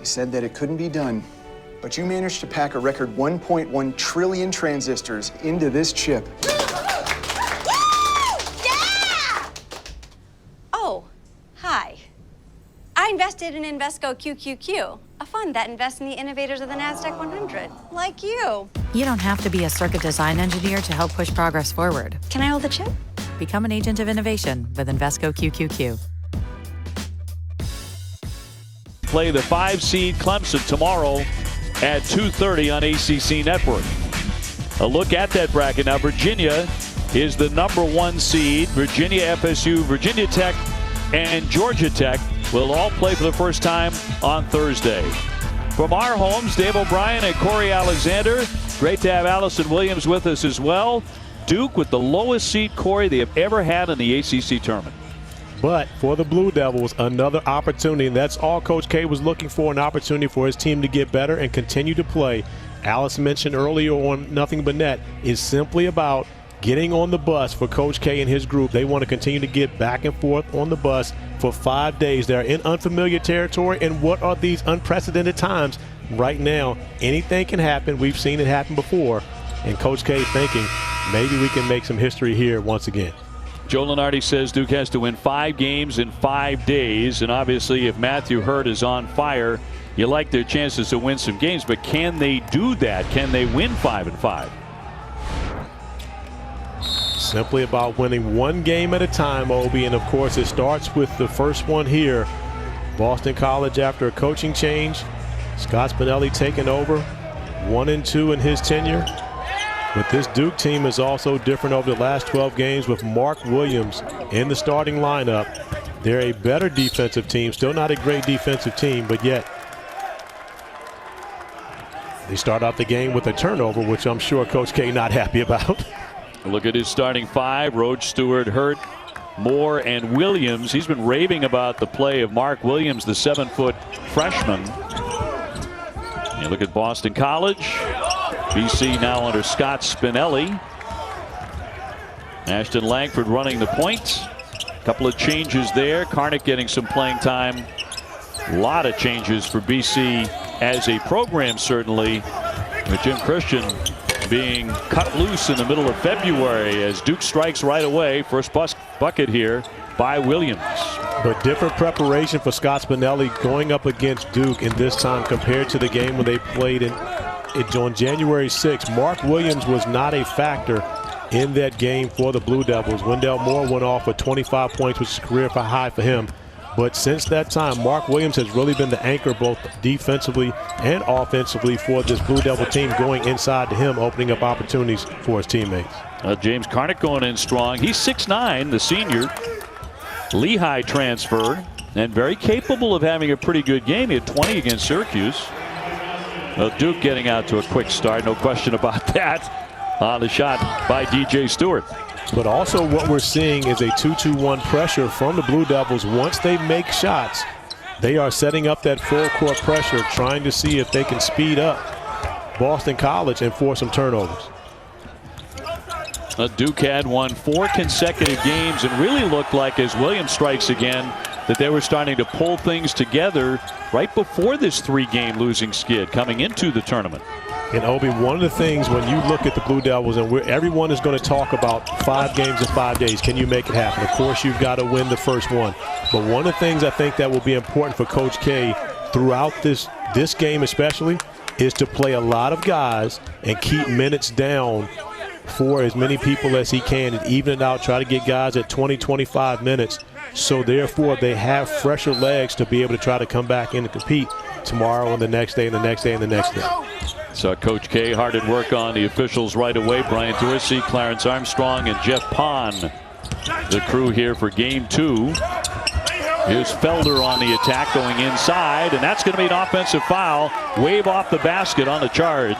You said that it couldn't be done, but you managed to pack a record 1.1 trillion transistors into this chip. Oh, hi. I invested in Invesco QQQ, a fund that invests in the innovators of the NASDAQ 100, like you. You don't have to be a circuit design engineer to help push progress forward. Can I hold the chip? Become an agent of innovation with Invesco QQQ. Play the 5-seed Clemson tomorrow at 2:30 on ACC Network. A look at that bracket now. Virginia is the #1 seed. Virginia, FSU, Virginia Tech, and Georgia Tech will all play for the first time on Thursday. From our homes, Dave O'Brien and Corey Alexander. Great to have Allison Williams with us as well. Duke with the lowest seed, Corey, they have ever had in the ACC tournament. But for the Blue Devils, another opportunity, and that's all Coach K was looking for, an opportunity for his team to get better and continue to play. Alice mentioned earlier on Nothing But Net is simply about getting on the bus for Coach K and his group. They want to continue to get back and forth on the bus for 5 days. They're in unfamiliar territory, and what are these unprecedented times? Right now, anything can happen. We've seen it happen before, and Coach K thinking maybe we can make some history here once again. Joe Lunardi says Duke has to win 5 games in 5 days, and obviously if Matthew Hurt is on fire, you like their chances to win some games, but can they do that? Can they win 5 in 5? Simply about winning one game at a time, Obi, and of course it starts with the first one here. Boston College after a coaching change. Scott Spinelli taking over, 1-2 in his tenure. But this Duke team is also different over the last 12 games with Mark Williams in the starting lineup. They're a better defensive team, still not a great defensive team, but yet they start out the game with a turnover, which I'm sure Coach K not happy about. Look at his starting 5, Roach, Stewart, Hurt, Moore, and Williams. He's been raving about the play of Mark Williams, the 7-foot freshman. You look at Boston College. BC now under Scott Spinelli. Ashton Langford running the point. A couple of changes there. Karnick getting some playing time. A lot of changes for BC as a program, certainly. With Jim Christian being cut loose in the middle of February as Duke strikes right away. First bucket here by Williams. But different preparation for Scott Spinelli going up against Duke in this time compared to the game when they played on January 6th. Mark Williams was not a factor in that game for the Blue Devils. Wendell Moore went off with 25 points, which is a career high for him. But since that time, Mark Williams has really been the anchor both defensively and offensively for this Blue Devil team, going inside to him, opening up opportunities for his teammates. James Karnick going in strong. He's 6'9", the senior. Lehigh transfer, and very capable of having a pretty good game. He had 20 against Syracuse. Duke getting out to a quick start, no question about that. On the shot by DJ Stewart. But also what we're seeing is a 2-2-1 pressure from the Blue Devils. Once they make shots, they are setting up that full court pressure, trying to see if they can speed up Boston College and force some turnovers. Duke had won 4 consecutive games and really looked like, as Williams strikes again, that they were starting to pull things together right before this 3-game losing skid coming into the tournament. And Obi, one of the things when you look at the Blue Devils, and everyone is going to talk about 5 games in 5 days, can you make it happen? Of course, you've got to win the first one. But one of the things I think that will be important for Coach K throughout this game especially is to play a lot of guys and keep minutes down for as many people as he can and even it out, try to get guys at 20, 25 minutes. So therefore, they have fresher legs to be able to try to come back in and compete tomorrow and the next day and the next day and the next day. So Coach K hard at work on the officials right away. Brian Dorsey, Clarence Armstrong, and Jeff Pond, the crew here for game 2. Here's Felder on the attack going inside, and that's going to be an offensive foul. Wave off the basket on the charge.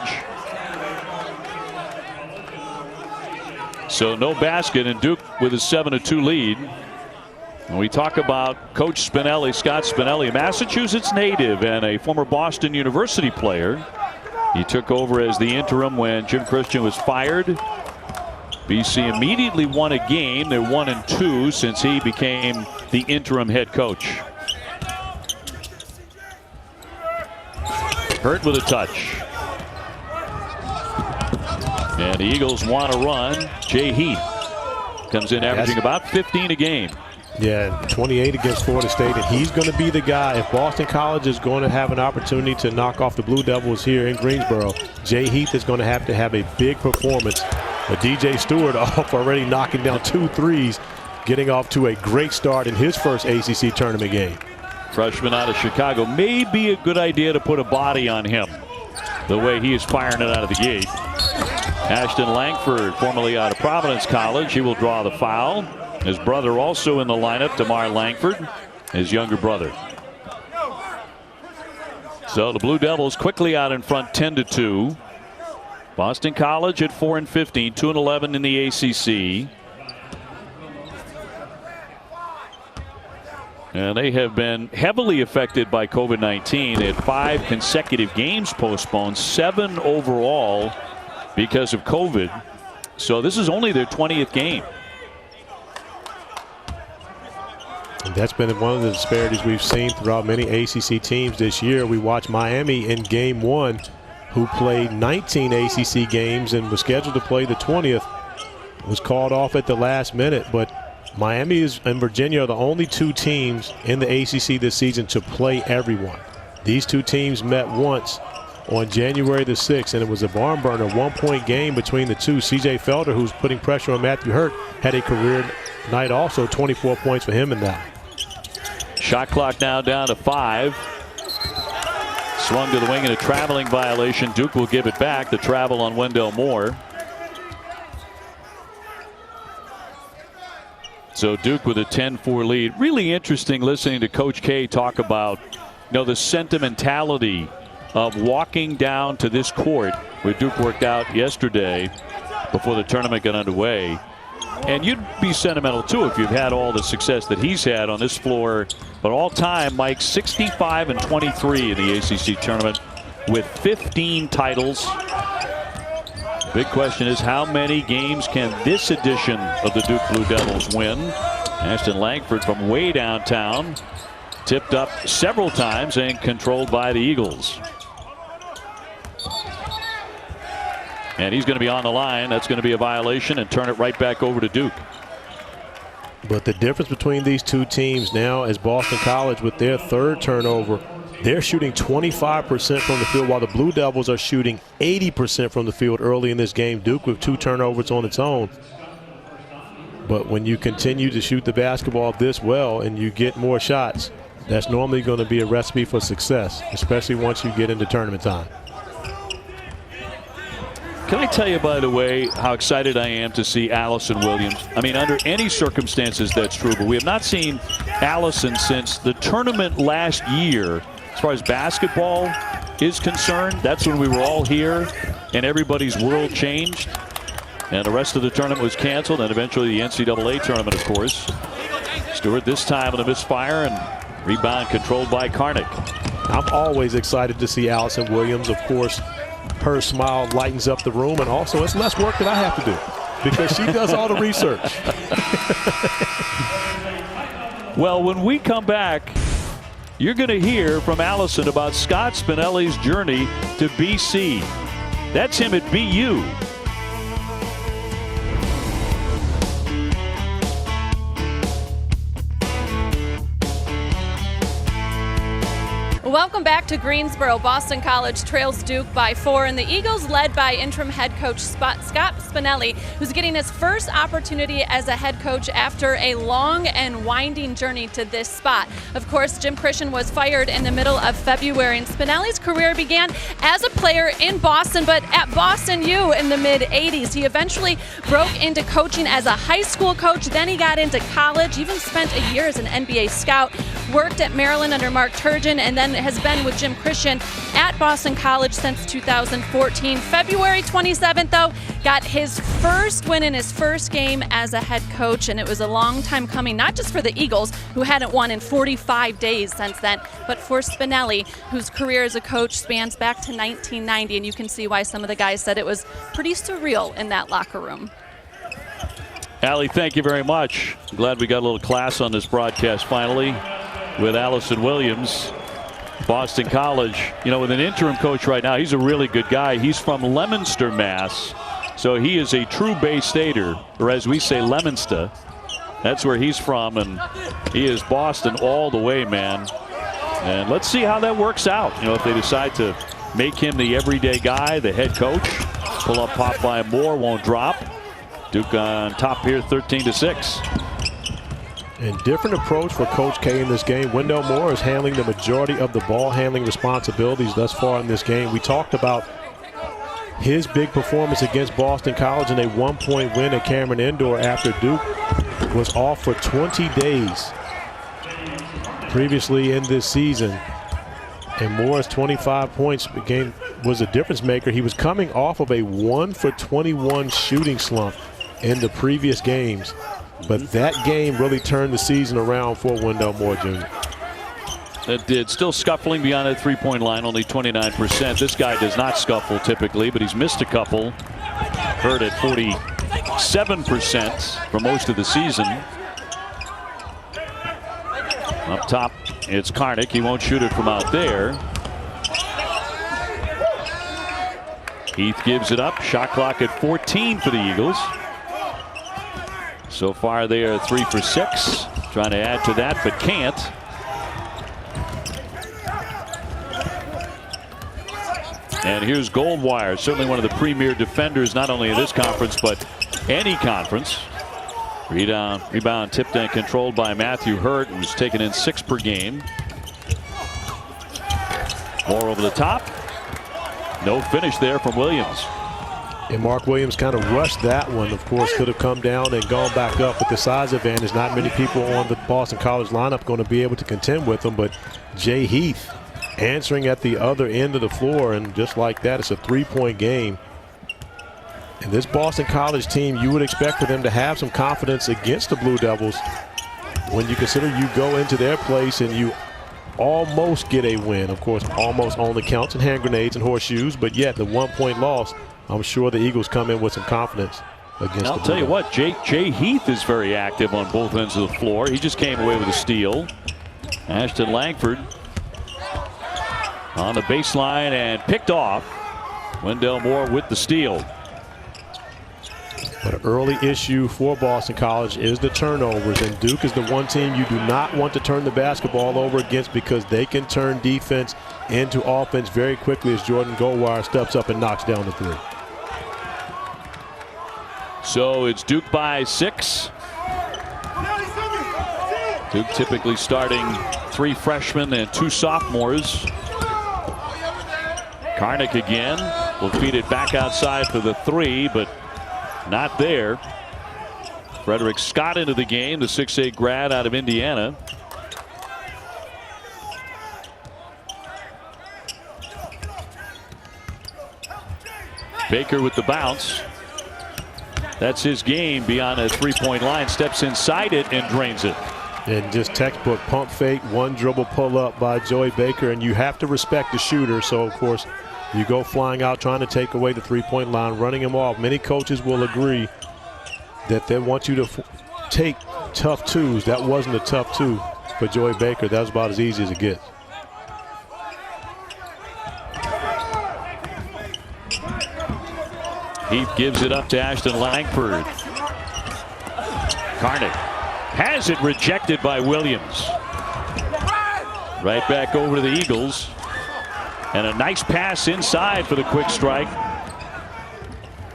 So no basket, and Duke with a 7-2 lead. When we talk about Coach Spinelli, Scott Spinelli, a Massachusetts native and a former Boston University player. He took over as the interim when Jim Christian was fired. BC immediately won a game. They're 1-2 since he became the interim head coach. Hurt with a touch. And the Eagles want to run. Jay Heath comes in averaging about 15 a game. Yeah, 28 against Florida State, and he's going to be the guy. If Boston College is going to have an opportunity to knock off the Blue Devils here in Greensboro, Jay Heath is going to have a big performance. But DJ Stewart off already knocking down 2 threes, getting off to a great start in his first ACC tournament game. Freshman out of Chicago. May be a good idea to put a body on him the way he is firing it out of the gate. Ashton Langford, formerly out of Providence College, he will draw the foul. His brother also in the lineup, DeMar Langford, his younger brother. So the Blue Devils quickly out in front 10-2. Boston College at 4-15, 2-11 in the ACC. And they have been heavily affected by COVID-19. They had 5 consecutive games postponed, 7 overall because of COVID. So this is only their 20th game. And that's been one of the disparities we've seen throughout many ACC teams this year. We watched Miami in game 1, who played 19 ACC games and was scheduled to play the 20th. Was called off at the last minute, but Miami and Virginia are the only 2 teams in the ACC this season to play everyone. These 2 teams met once on January the 6th, and it was a barn burner, 1-point game between the two. CJ Felder, who's putting pressure on Matthew Hurt, had a career night also, 24 points for him in that. Shot clock now down to 5. Swung to the wing in a traveling violation. Duke will give it back. The travel on Wendell Moore. So Duke with a 10-4 lead. Really interesting listening to Coach K talk about, the sentimentality of walking down to this court where Duke worked out yesterday before the tournament got underway. And you'd be sentimental too if you've had all the success that he's had on this floor. But all time, Mike, 65-23 in the ACC tournament with 15 titles. Big question is, how many games can this edition of the Duke Blue Devils win? Ashton Langford from way downtown, tipped up several times and controlled by the Eagles. And he's going to be on the line. That's going to be a violation and turn it right back over to Duke. But the difference between these 2 teams now is Boston College, with their 3rd turnover, they're shooting 25% from the field, while the Blue Devils are shooting 80% from the field early in this game. Duke with 2 turnovers on its own. But when you continue to shoot the basketball this well and you get more shots, that's normally going to be a recipe for success, especially once you get into tournament time. Can I tell you, by the way, how excited I am to see Allison Williams? I mean, under any circumstances, that's true. But we have not seen Allison since the tournament last year. As far as basketball is concerned, that's when we were all here and everybody's world changed. And the rest of the tournament was canceled, and eventually the NCAA tournament, of course. Stewart this time with a misfire, and rebound controlled by Karnick. I'm always excited to see Allison Williams. Of course, her smile lightens up the room, and also it's less work that I have to do because she does all the research. Well, when we come back, you're going to hear from Allison about Scott Spinelli's journey to BC. That's him at BU. Welcome back to Greensboro. Boston College trails Duke by 4, and the Eagles led by interim head coach Scott Spinelli, who's getting his first opportunity as a head coach after a long and winding journey to this spot. Of course, Jim Christian was fired in the middle of February, and Spinelli's career began as a player in Boston, but at Boston U in the mid-'80s. He eventually broke into coaching as a high school coach, then he got into college, even spent a year as an NBA scout, worked at Maryland under Mark Turgeon, and then has been with Jim Christian at Boston College since 2014. February 27th, though, got his first win in his first game as a head coach, and it was a long time coming, not just for the Eagles, who hadn't won in 45 days since then, but for Spinelli, whose career as a coach spans back to 1990, and you can see why some of the guys said it was pretty surreal in that locker room. Allie, thank you very much. Glad we got a little class on this broadcast finally with Allison Williams. Boston College, with an interim coach right now. He's a really good guy. He's from Leominster, Mass. So he is a true Bay Stater, or as we say, Leominster. That's where he's from, and he is Boston all the way, man. And let's see how that works out. If they decide to make him the everyday guy, the head coach. Pull up pop by Moore, won't drop. Duke on top here, 13-6. And different approach for Coach K in this game. Wendell Moore is handling the majority of the ball handling responsibilities thus far in this game. We talked about his big performance against Boston College in a 1-point win at Cameron Indoor after Duke was off for 20 days previously in this season. And Moore's 25 points game was a difference maker. He was coming off of a 1-for-21 shooting slump in the previous games. But that game really turned the season around for Wendell Moore Jr. It did. Still scuffling beyond that three-point line, only 29%. This guy does not scuffle typically, but he's missed a couple. Hurt at 47% for most of the season. Up top, it's Karnick. He won't shoot it from out there. Heath gives it up. Shot clock at 14 for the Eagles. So far they are 3 for 6. Trying to add to that, but can't. And here's Goldwire, certainly one of the premier defenders, not only in this conference, but any conference. Rebound tipped and controlled by Matthew Hurt, who's taken in 6 per game. Moore over the top. No finish there from Williams. And Mark Williams kind of rushed that one. Of course, could have come down and gone back up with the size advantage. Not many people on the Boston College lineup going to be able to contend with him, but Jay Heath answering at the other end of the floor, and just like that, it's a 3-point game. And this Boston College team, you would expect for them to have some confidence against the Blue Devils when you consider you go into their place and you almost get a win. Of course, almost only counts in hand grenades and horseshoes, but yet the 1-point loss, I'm sure the Eagles come in with some confidence against the Blue Devils. I'll tell you what, Jay Heath is very active on both ends of the floor. He just came away with a steal. Ashton Langford on the baseline and picked off. Wendell Moore with the steal. But an early issue for Boston College is the turnovers, and Duke is the one team you do not want to turn the basketball over against, because they can turn defense into offense very quickly as Jordan Goldwire steps up and knocks down the 3. So it's Duke by 6. Duke typically starting 3 freshmen and 2 sophomores. Karnick again will feed it back outside for the 3, but not there. Frederick Scott into the game, the 6'8" grad out of Indiana. Baker with the bounce. That's his game beyond a 3-point line. Steps inside it and drains it. And just textbook pump fake, 1 dribble pull up by Joey Baker, and you have to respect the shooter. So of course you go flying out trying to take away the 3-point line, running him off. Many coaches will agree that they want you to take tough 2s. That wasn't a tough 2 for Joey Baker. That was about as easy as it gets. Heath gives it up to Ashton Langford. Karnick has it rejected by Williams. Right back over to the Eagles. And a nice pass inside for the quick strike.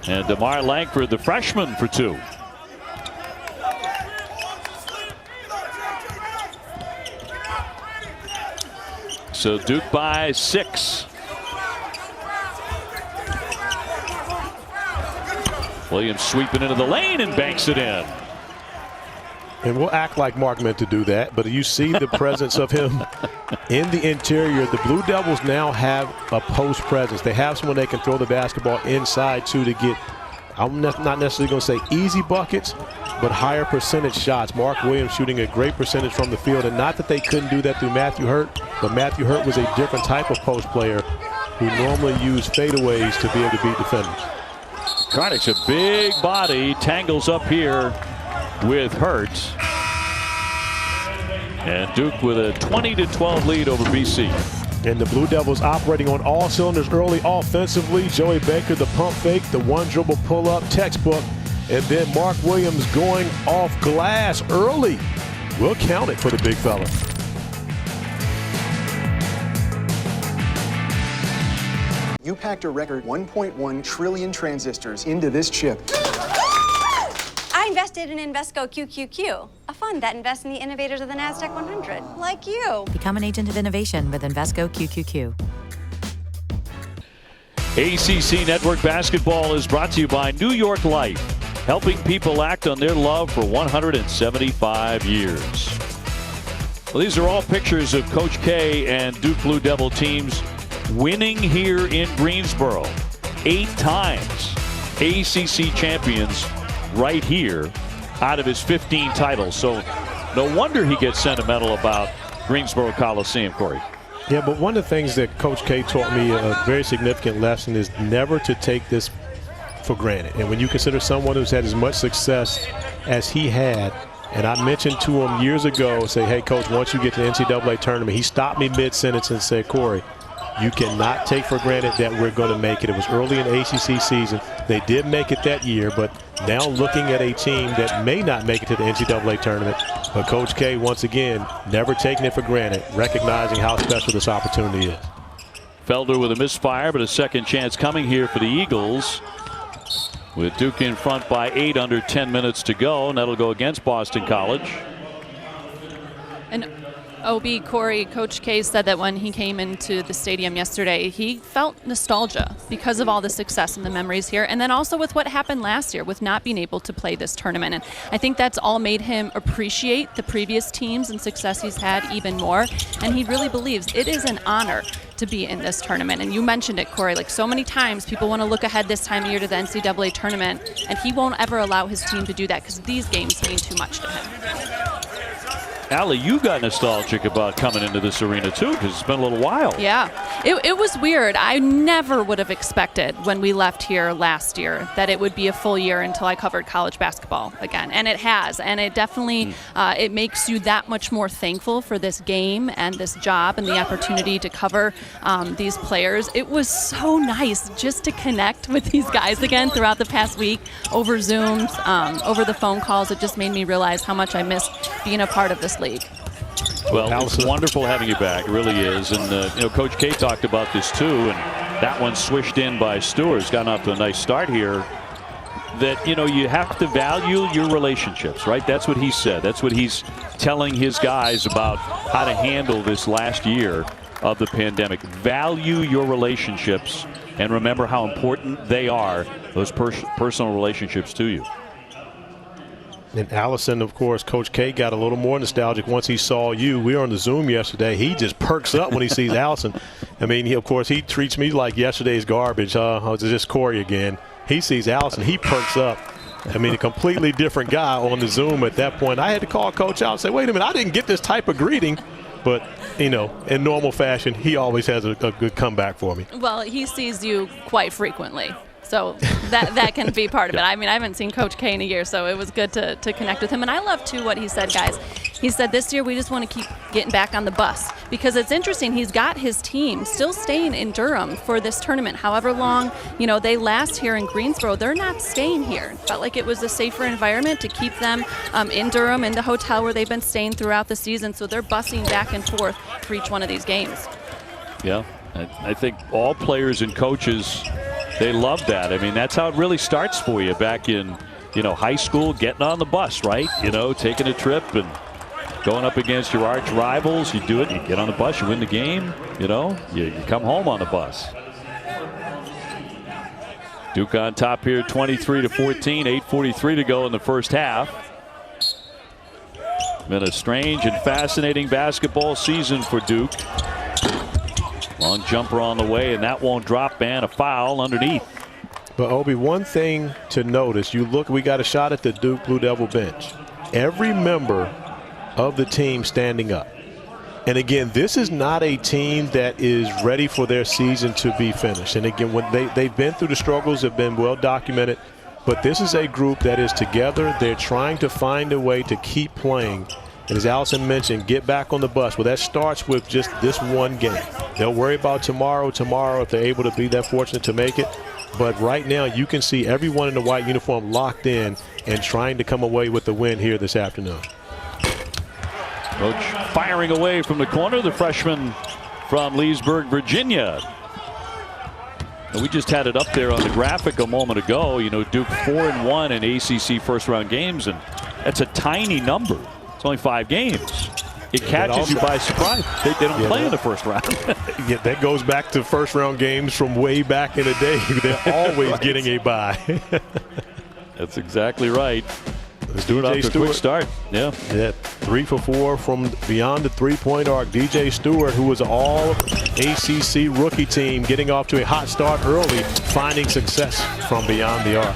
And DeMar Langford, the freshman, for 2. So Duke by 6. Williams sweeping into the lane and banks it in. And we'll act like Mark meant to do that, but you see the presence of him in the interior. The Blue Devils now have a post presence. They have someone they can throw the basketball inside to get, I'm not necessarily going to say easy buckets, but higher percentage shots. Mark Williams shooting a great percentage from the field, and not that they couldn't do that through Matthew Hurt, but Matthew Hurt was a different type of post player who normally used fadeaways to be able to beat defenders. Karnick's a big body, tangles up here with Hurt. And Duke with a 20-12 lead over BC. And the Blue Devils operating on all cylinders early offensively. Joey Baker, the pump fake, the one dribble pull up, textbook. And then Mark Williams going off glass early. We'll count it for the big fella. You packed a record 1.1 trillion transistors into this chip. I invested in Invesco QQQ, a fund that invests in the innovators of the NASDAQ 100, like you. Become an agent of innovation with Invesco QQQ. ACC Network Basketball is brought to you by New York Life, helping people act on their love for 175 years. Well, these are all pictures of Coach K and Duke Blue Devil teams winning here in Greensboro. 8 times ACC champions right here out of his 15 titles. So no wonder he gets sentimental about Greensboro Coliseum, Corey. Yeah, but one of the things that Coach K taught me, a very significant lesson, is never to take this for granted. And when you consider someone who's had as much success as he had, and I mentioned to him years ago, say, hey, Coach, once you get to the NCAA tournament, he stopped me mid-sentence and said, Corey, you cannot take for granted that we're going to make it. It was early in the ACC season. They did make it that year, but now looking at a team that may not make it to the NCAA tournament. But Coach K, once again, never taking it for granted, recognizing how special this opportunity is. Felder with a misfire, but a second chance coming here for the Eagles. With Duke in front by 8 under 10 minutes to go, and that'll go against Boston College. And OB, Corey, Coach K said that when he came into the stadium yesterday, he felt nostalgia because of all the success and the memories here, and then also with what happened last year with not being able to play this tournament. And I think that's all made him appreciate the previous teams and success he's had even more, and he really believes it is an honor to be in this tournament. And you mentioned it, Corey, like so many times people want to look ahead this time of year to the NCAA tournament, and he won't ever allow his team to do that because these games mean too much to him. Allie, you got nostalgic about coming into this arena too, because it's been a little while. Yeah, it was weird. I never would have expected when we left here last year that it would be a full year until I covered college basketball again, and it has. And it definitely it makes you that much more thankful for this game and this job and the opportunity to cover these players. It was so nice just to connect with these guys again throughout the past week over Zooms, over the phone calls. It just made me realize how much I missed being a part of this league. Well, it's wonderful having you back. It really is. And, Coach K talked about this too. And that one swished in by Stewart's gotten off to a nice start here. That, you have to value your relationships, right? That's what he said. That's what he's telling his guys about how to handle this last year of the pandemic. Value your relationships and remember how important they are, those personal relationships to you. And Allison, of course, Coach K got a little more nostalgic once he saw you. We were on the Zoom yesterday. He just perks up when he sees Allison. I mean, he treats me like yesterday's garbage. It's just Corey again. He sees Allison. He perks up. I mean, a completely different guy on the Zoom at that point. I had to call Coach out and say, wait a minute, I didn't get this type of greeting. But, in normal fashion, he always has a good comeback for me. Well, he sees you quite frequently. So that can be part of it. I mean, I haven't seen Coach K in a year, so it was good to connect with him. And I love, too, what he said, guys. He said this year we just want to keep getting back on the bus because it's interesting. He's got his team still staying in Durham for this tournament. However long, they last here in Greensboro, they're not staying here. It felt like it was a safer environment to keep them in Durham, in the hotel where they've been staying throughout the season. So they're busing back and forth for each one of these games. Yeah, I think all players and coaches, they love that. I mean, that's how it really starts for you back in, high school, getting on the bus, right? Taking a trip and going up against your arch rivals. You do it, you get on the bus, you win the game, you come home on the bus. Duke on top here, 23-14, 8:43 to go in the first half. Been a strange and fascinating basketball season for Duke. Long jumper on the way, and that won't drop, and a foul underneath. But, Obi, one thing to notice, we got a shot at the Duke Blue Devil bench. Every member of the team standing up. And, again, this is not a team that is ready for their season to be finished. And, again, when they've been through the struggles, have been well documented. But this is a group that is together. They're trying to find a way to keep playing. And as Allison mentioned, get back on the bus. Well, that starts with just this one game. They'll worry about tomorrow if they're able to be that fortunate to make it. But right now, you can see everyone in the white uniform locked in and trying to come away with the win here this afternoon. Roach firing away from the corner, the freshman from Leesburg, Virginia. And we just had it up there on the graphic a moment ago. You know, Duke 4-1 in ACC first-round games, and that's a tiny number. It's only 5 games. It catches you by surprise. They don't play in the first round. Yeah, that goes back to first-round games from way back in the day. They're always getting a bye. That's exactly right. Let's do it off to a quick start. Yeah, 3 for 4 from beyond the three-point arc. DJ Stewart, who was all ACC rookie team, getting off to a hot start early, finding success from beyond the arc.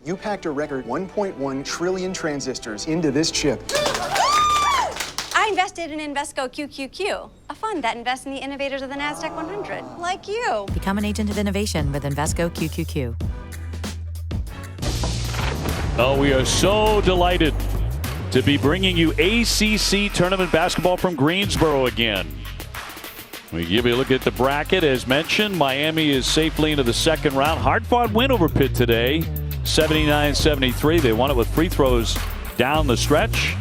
You packed a record 1.1 trillion transistors into this chip. I invested in Invesco QQQ, a fund that invests in the innovators of the NASDAQ 100, like you. Become an agent of innovation with Invesco QQQ. Oh, we are so delighted to be bringing you ACC tournament basketball from Greensboro again. We give you a look at the bracket. As mentioned, Miami is safely into the second round. Hard-fought win over Pitt today, 79-73. They won it with free throws down the stretch.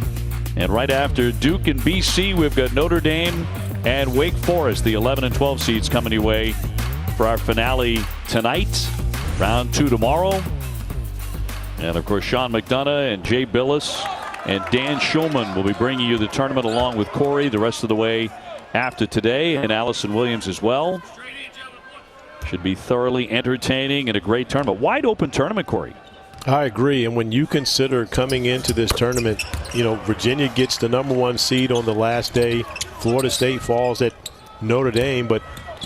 And right after Duke and BC, we've got Notre Dame and Wake Forest, the 11 and 12 seeds, coming your way for our finale tonight. Round 2 tomorrow. And of course, Sean McDonough and Jay Billis and Dan Schulman will be bringing you the tournament along with Corey the rest of the way after today, and Allison Williams as well. Should be thoroughly entertaining and a great tournament. Wide open tournament, Corey. I agree. And when you consider coming into this tournament, you know, Virginia gets the #1 seed on the last day. Florida State falls at Notre Dame. But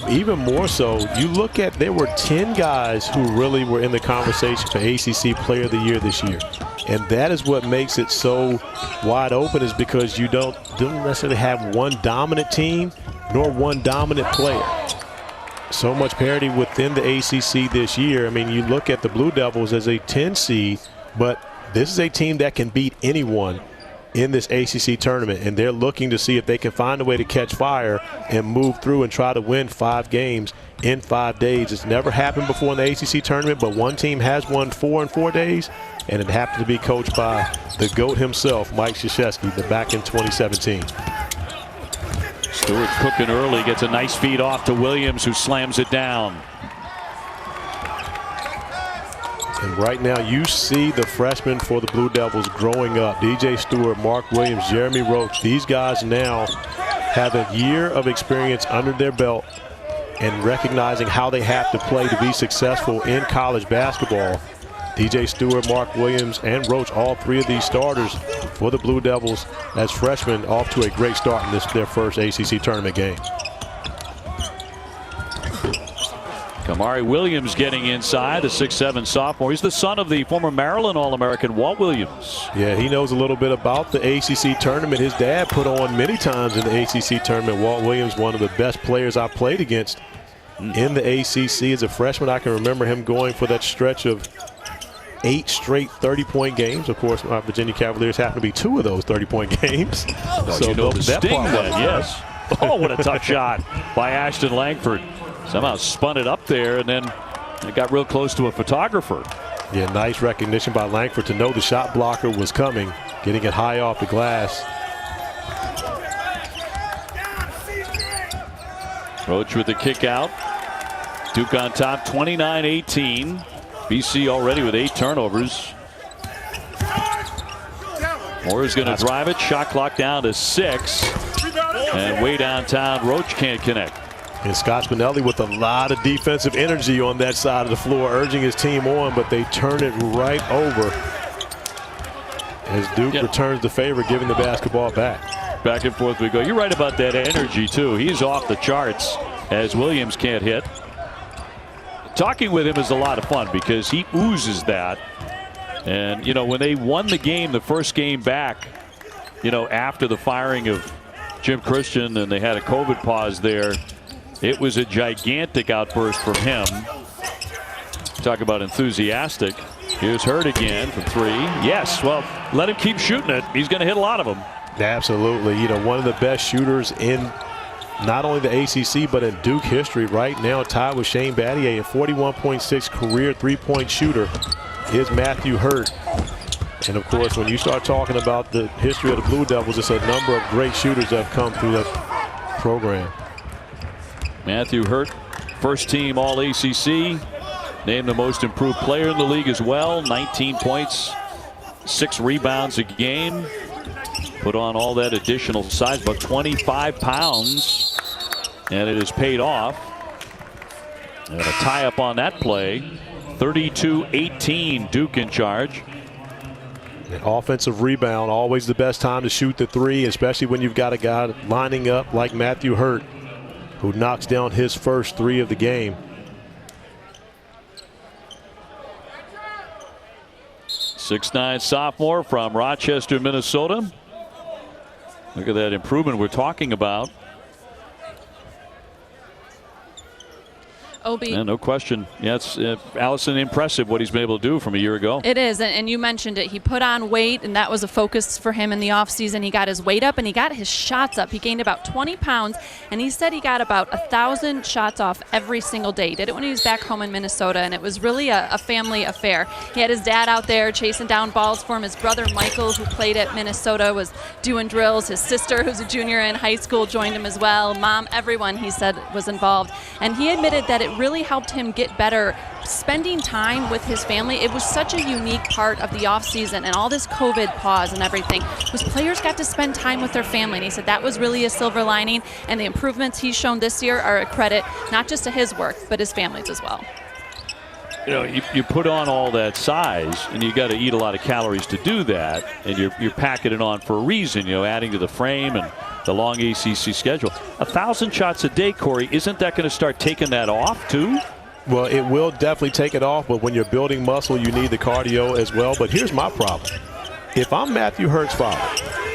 even more so, you look at, there were 10 guys who really were in the conversation for ACC Player of the Year this year. And that is what makes it so wide open, is because you don't necessarily have one dominant team nor one dominant player. So much parity within the ACC this year. I mean, you look at the Blue Devils as a 10 seed, but this is a team that can beat anyone in this ACC tournament, and they're looking to see if they can find a way to catch fire and move through and try to win 5 games in 5 days. It's never happened before in the ACC tournament, but one team has won 4 in 4 days, and it happened to be coached by the GOAT himself, Mike Krzyzewski, back in 2017. Stewart cooking early, gets a nice feed off to Williams, who slams it down. And right now you see the freshmen for the Blue Devils growing up. DJ Stewart, Mark Williams, Jeremy Roach. These guys now have a year of experience under their belt and recognizing how they have to play to be successful in college basketball. DJ Stewart, Mark Williams, and Roach, all 3 of these starters for the Blue Devils as freshmen, off to a great start in their first ACC tournament game. Kamari Williams getting inside, the 6'7" sophomore. He's the son of the former Maryland All-American Walt Williams. Yeah, he knows a little bit about the ACC tournament. His dad put on many times in the ACC tournament. Walt Williams, one of the best players I played against in the ACC as a freshman. I can remember him going for that stretch of 8 straight 30-point games. Of course, our Virginia Cavaliers happen to be 2 of those 30-point games. So you know the sting then, yes. Oh, what a tough shot by Ashton Langford. Somehow spun it up there, and then it got real close to a photographer. Yeah, nice recognition by Langford to know the shot blocker was coming, getting it high off the glass. Roach with the kick out. Duke on top, 29-18. BC already with 8 turnovers. Moore's going to drive it. Shot clock down to 6. And way downtown, Roach can't connect. And Scott Spinelli with a lot of defensive energy on that side of the floor, urging his team on, but they turn it right over as Duke returns the favor, giving the basketball back. Back and forth we go. You're right about that energy, too. He's off the charts as Williams can't hit. Talking with him is a lot of fun because he oozes that. And, you know, when they won the game, the first game back, you know, after the firing of Jim Christian, and they had a COVID pause there. It was a gigantic outburst from him. Talk about enthusiastic. Here's Hurt again from 3. Yes, well, let him keep shooting it. He's going to hit a lot of them. Absolutely. You know, one of the best shooters in not only the ACC but in Duke history right now, tied with Shane Battier, a 41.6 career three-point shooter, is Matthew Hurt. And, of course, when you start talking about the history of the Blue Devils, it's a number of great shooters that have come through that program. Matthew Hurt, first team All-ACC, named the most improved player in the league as well. 19 points, 6 rebounds a game. Put on all that additional size, but 25 pounds, and it has paid off. And a tie up on that play. 32-18, Duke in charge. An offensive rebound, always the best time to shoot the 3, especially when you've got a guy lining up like Matthew Hurt, who knocks down his first 3 of the game. 6'9" sophomore from Rochester, Minnesota. Look at that improvement we're talking about. Obi. Yeah, no question. Yeah, it's Allison, impressive what he's been able to do from a year ago. It is, and you mentioned it. He put on weight, and that was a focus for him in the offseason. He got his weight up, and he got his shots up. He gained about 20 pounds, and he said he got about 1,000 shots off every single day. He did it when he was back home in Minnesota, and it was really a family affair. He had his dad out there chasing down balls for him. His brother Michael, who played at Minnesota, was doing drills. His sister, who's a junior in high school, joined him as well. Mom, everyone, he said, was involved. And he admitted that it really helped him get better spending time with his family. It was such a unique part of the offseason and all this COVID pause and everything, was players got to spend time with their family. And he said that was really a silver lining, and the improvements he's shown this year are a credit not just to his work, but his family's as well. You know, you put on all that size, and you got to eat a lot of calories to do that, and you're packing it on for a reason, you know, adding to the frame and the long ACC schedule. 1,000 shots a day, Corey, isn't that going to start taking that off too? Well, it will definitely take it off, but when you're building muscle, you need the cardio as well. But here's my problem. If I'm Matthew Hurt's father,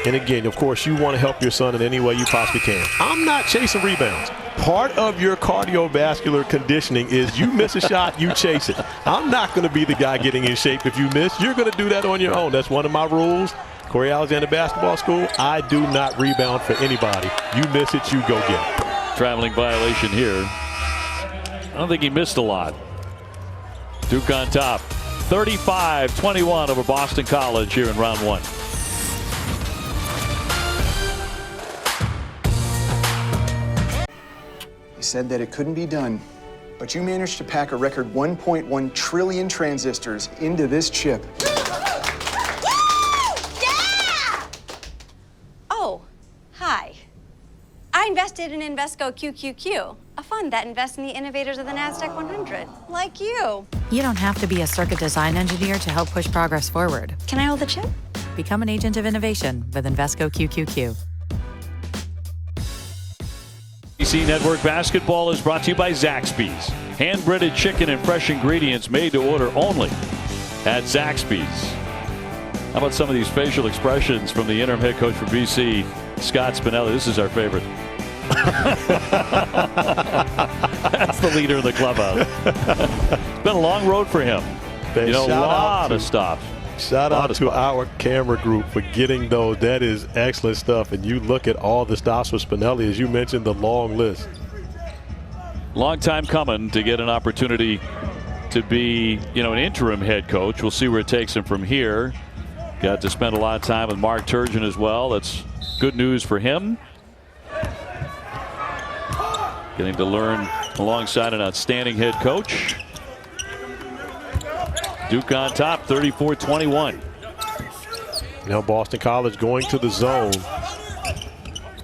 and again, of course, you want to help your son in any way you possibly can, I'm not chasing rebounds. Part of your cardiovascular conditioning is you miss a shot, you chase it. I'm not going to be the guy getting in shape if you miss. You're going to do that on your own. That's one of my rules. Corey Alexander Basketball School, I do not rebound for anybody. You miss it, you go get it. Traveling violation here. I don't think he missed a lot. Duke on top. 35-21 over Boston College here in round 1. He said that it couldn't be done, but you managed to pack a record 1.1 trillion transistors into this chip. Oh, hi. I invested in Invesco QQQ, a fund that invests in the innovators of the NASDAQ 100, like you. You don't have to be a circuit design engineer to help push progress forward. Can I hold the chip? Become an agent of innovation with Invesco QQQ. ACC Network Basketball is brought to you by Zaxby's. Hand-breaded chicken and fresh ingredients made to order only at Zaxby's. How about some of these facial expressions from the interim head coach for BC, Scott Spinelli? This is our favorite. That's the leader of the clubhouse. It's been a long road for him. You know, a lot of stops. Shout out to our camera group for getting those. That is excellent stuff. And you look at all the stops for Spinelli, as you mentioned, the long list. Long time coming to get an opportunity to be, you know, an interim head coach. We'll see where it takes him from here. Got to spend a lot of time with Mark Turgeon as well. That's good news for him. Getting to learn alongside an outstanding head coach. Duke on top, 34-21. You know, Boston College going to the zone.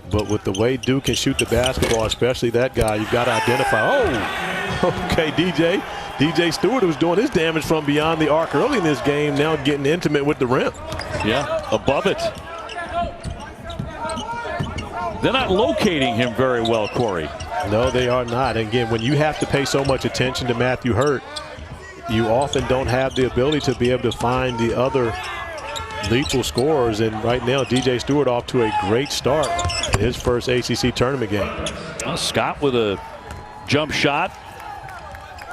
But with the way Duke can shoot the basketball, especially that guy, you've got to identify. Oh, okay, DJ Stewart, who's doing his damage from beyond the arc early in this game, now getting intimate with the rim. Yeah, above it. They're not locating him very well, Corey. No, they are not. And again, when you have to pay so much attention to Matthew Hurt, you often don't have the ability to be able to find the other lethal scorers, and right now DJ Stewart off to a great start in his first ACC tournament game. Well, Scott with a jump shot.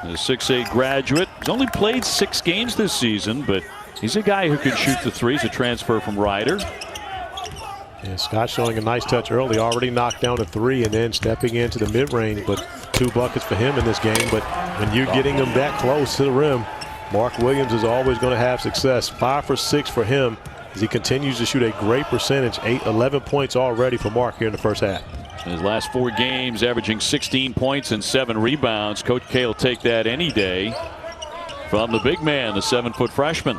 A 6'8" graduate. He's only played 6 games this season, but he's a guy who can shoot the threes. A transfer from Rider. And Scott showing a nice touch early, already knocked down a 3 and then stepping into the mid-range, but 2 buckets for him in this game. But when you're getting him that close to the rim, Mark Williams is always going to have success. 5 for 6 for him as he continues to shoot a great percentage. 11 points already for Mark here in the first half. In his last 4 games, averaging 16 points and 7 rebounds. Coach K will take that any day from the big man, the 7-foot freshman.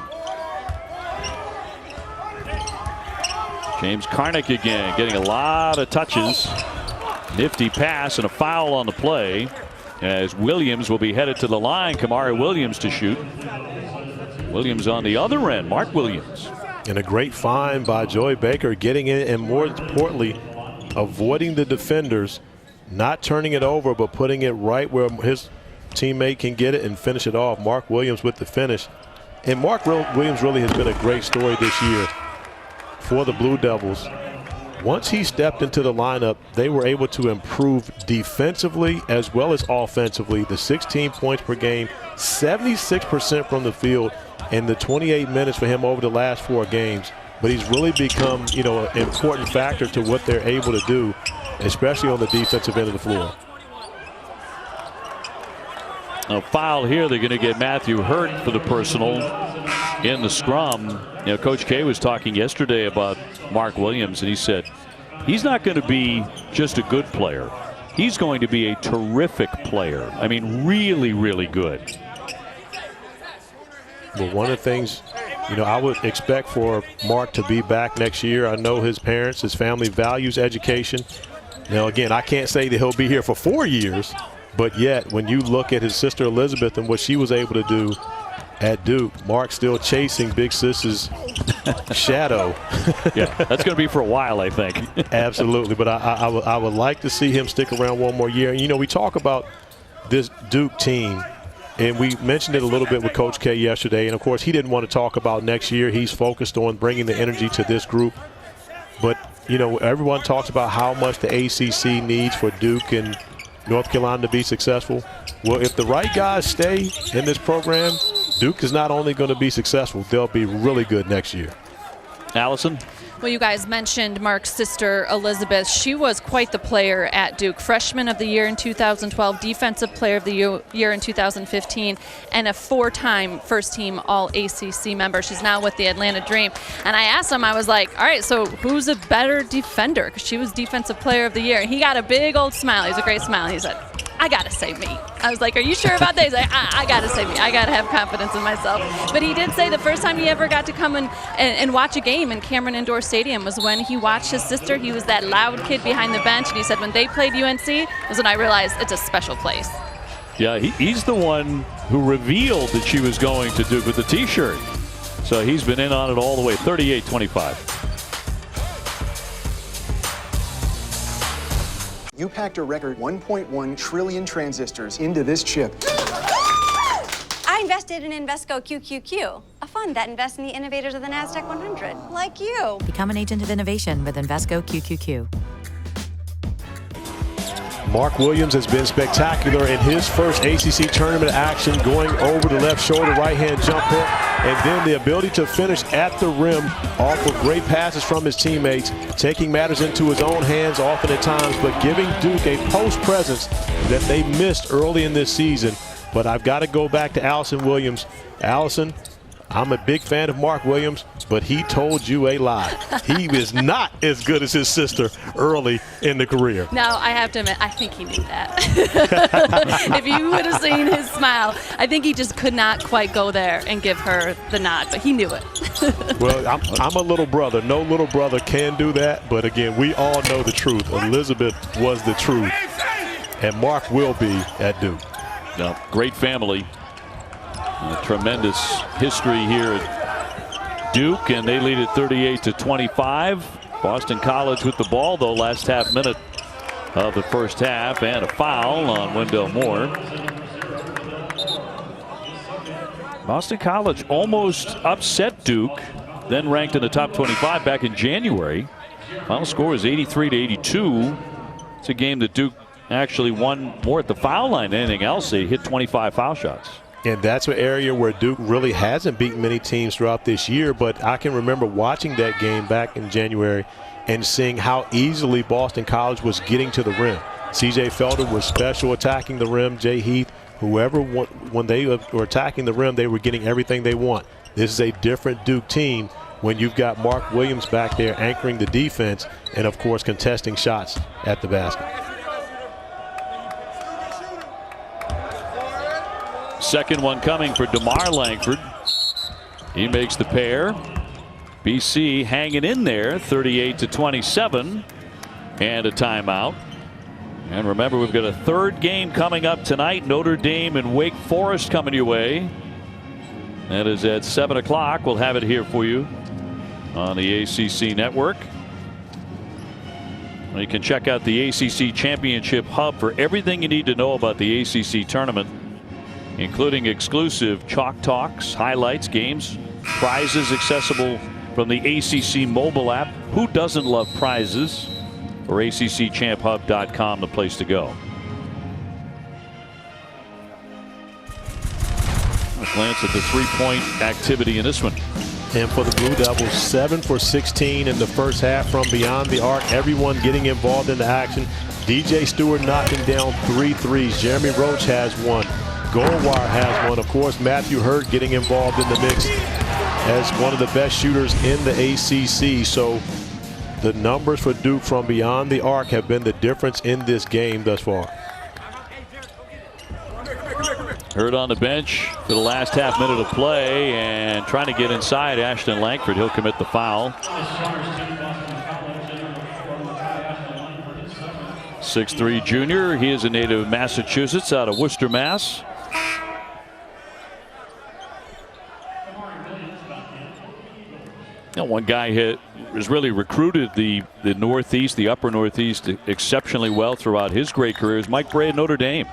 James Karnick again, getting a lot of touches. Nifty pass and a foul on the play, as Williams will be headed to the line. Kamari Williams to shoot. Williams on the other end, Mark Williams. And a great find by Joey Baker, getting in and more importantly, avoiding the defenders, not turning it over, but putting it right where his teammate can get it and finish it off. Mark Williams with the finish. And Mark Williams really has been a great story this year for the Blue Devils. Once he stepped into the lineup, they were able to improve defensively as well as offensively. The 16 points per game, 76% from the field, and the 28 minutes for him over the last 4 games. But he's really become, you know, an important factor to what they're able to do, especially on the defensive end of the floor. A foul here. They're going to get Matthew Hurt for the personal in the scrum. You know, Coach K was talking yesterday about Mark Williams, and he said he's not going to be just a good player. He's going to be a terrific player. I mean, really, really good. Well, one of the things, you know, I would expect for Mark to be back next year. I know his parents, his family values education. Now, again, I can't say that he'll be here for 4 years, but yet when you look at his sister Elizabeth and what she was able to do at Duke, Mark's still chasing Big Sis's shadow. Yeah, that's going to be for a while, I think. Absolutely, but I would like to see him stick around one more year. And, you know, we talk about this Duke team, and we mentioned it a little bit with Coach K yesterday, and of course he didn't want to talk about next year. He's focused on bringing the energy to this group. But, you know, everyone talks about how much the ACC needs for Duke and North Carolina to be successful. Well, if the right guys stay in this program, Duke is not only going to be successful, they'll be really good next year. Allison? Well, you guys mentioned Mark's sister, Elizabeth. She was quite the player at Duke. Freshman of the year in 2012, Defensive Player of the Year in 2015, and a 4-time first-team All-ACC member. She's now with the Atlanta Dream. And I asked him, I was like, all right, so who's a better defender? Because she was Defensive Player of the Year. And he got a big old smile. He was a great smile. He said, I got to say me. I was like, are you sure about that? He's like, I got to say me. I got to have confidence in myself. But he did say the first time he ever got to come and watch a game in Cameron Indoor Stadium was when he watched his sister. He was that loud kid behind the bench. And he said when they played UNC was when I realized it's a special place. Yeah, he's the one who revealed that she was going to Duke with the T-shirt. So he's been in on it all the way. 38-25. You packed a record 1.1 trillion transistors into this chip. I invested in Invesco QQQ, a fund that invests in the innovators of the NASDAQ 100, like you. Become an agent of innovation with Invesco QQQ. Mark Williams has been spectacular in his first ACC tournament action, going over the left shoulder, right-hand jump hook, and then the ability to finish at the rim off of great passes from his teammates, taking matters into his own hands often at times, but giving Duke a post presence that they missed early in this season. But I've got to go back to Allison Williams. Allison, I'm a big fan of Mark Williams, but he told you a lie. He is not as good as his sister early in the career. Now, I have to admit, I think he knew that. If you would have seen his smile, I think he just could not quite go there and give her the nod, but he knew it. Well, I'm a little brother. No little brother can do that, but again, we all know the truth. Elizabeth was the truth, and Mark will be at Duke. No, great family. Tremendous history here at Duke, and they lead it 38-25. Boston College with the ball, though, last half minute of the first half, and a foul on Wendell Moore. Boston College almost upset Duke then ranked in the top 25 back in January. Final score is 83-82. It's a game that Duke actually won more at the foul line than anything else. They hit 25 foul shots. And that's an area where Duke really hasn't beaten many teams throughout this year. But I can remember watching that game back in January and seeing how easily Boston College was getting to the rim. C.J. Felder was special attacking the rim. Jay Heath, whoever, when they were attacking the rim, they were getting everything they want. This is a different Duke team when you've got Mark Williams back there anchoring the defense and, of course, contesting shots at the basket. Second one coming for DeMar Langford. He makes the pair. BC hanging in there, 38-27, and a timeout. And remember, we've got a third game coming up tonight. Notre Dame and Wake Forest coming your way. That is at 7 o'clock. We'll have it here for you on the ACC network. You can check out the ACC Championship Hub for everything you need to know about the ACC tournament, including exclusive Chalk Talks, highlights, games, prizes accessible from the ACC mobile app. Who doesn't love prizes? Or ACCChampHub.com, the place to go. A glance at the three-point activity in this one. And for the Blue Devils, 7 for 16 in the first half from beyond the arc. Everyone getting involved in the action. DJ Stewart knocking down 3 threes. Jeremy Roach has one. Goldwire has one. Of course, Matthew Hurt getting involved in the mix as one of the best shooters in the ACC. So the numbers for Duke from beyond the arc have been the difference in this game thus far. Hurt on the bench for the last half minute of play and trying to get inside Ashton Langford. He'll commit the foul. 6'3" junior. He is a native of Massachusetts, out of Worcester, Mass. One guy has really recruited the Northeast, the upper Northeast, exceptionally well throughout his great career is Mike Bray at Notre Dame.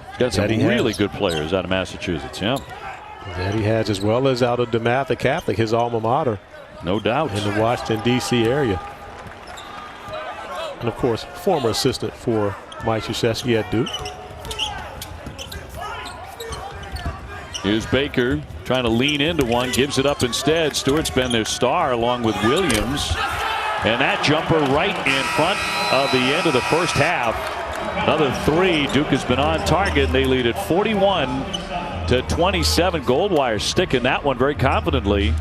He's got some really good players out of Massachusetts, yeah. That he has, as well as out of DeMatha Catholic, his alma mater. No doubt. In the Washington, D.C. area. And, of course, former assistant for Mike Krzyzewski at Duke. Here's Baker trying to lean into one, gives it up instead. Stewart's been their star along with Williams. And that jumper right in front of the end of the first half. Another three. Duke has been on target. They lead at 41-27. Goldwire sticking that one very confidently.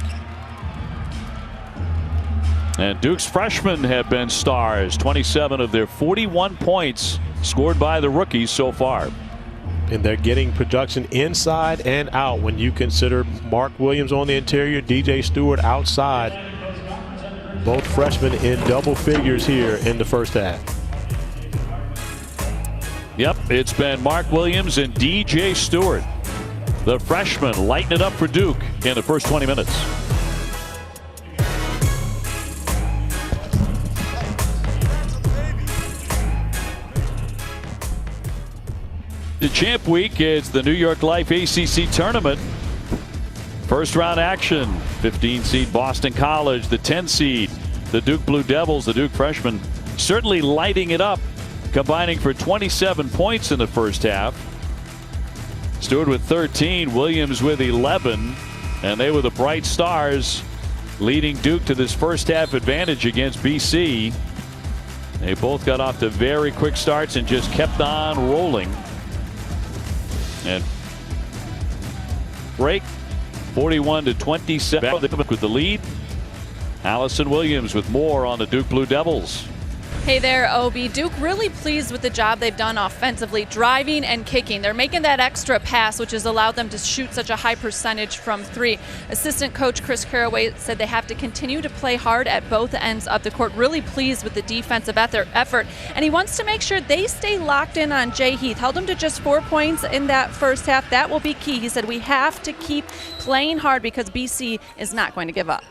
And Duke's freshmen have been stars. 27 of their 41 points scored by the rookies so far. And they're getting production inside and out when you consider Mark Williams on the interior, DJ Stewart outside. Both freshmen in double figures here in the first half. Yep, it's been Mark Williams and DJ Stewart. The freshmen lighting it up for Duke in the first 20 minutes. The Champ Week is the New York Life ACC Tournament. First round action, 15 seed Boston College, the 10 seed, the Duke Blue Devils, the Duke freshmen certainly lighting it up, combining for 27 points in the first half. Stewart with 13, Williams with 11, and they were the bright stars leading Duke to this first half advantage against BC. They both got off to very quick starts and just kept on rolling. And break 41-27 with the lead. Allison Williams with more on the Duke Blue Devils. Hey there, Obi. Duke really pleased with the job they've done offensively, driving and kicking. They're making that extra pass, which has allowed them to shoot such a high percentage from three. Assistant coach Chris Caraway said they have to continue to play hard at both ends of the court. Really pleased with the defensive effort. And he wants to make sure they stay locked in on Jay Heath. Held him to just 4 points in that first half. That will be key. He said we have to keep playing hard because BC is not going to give up.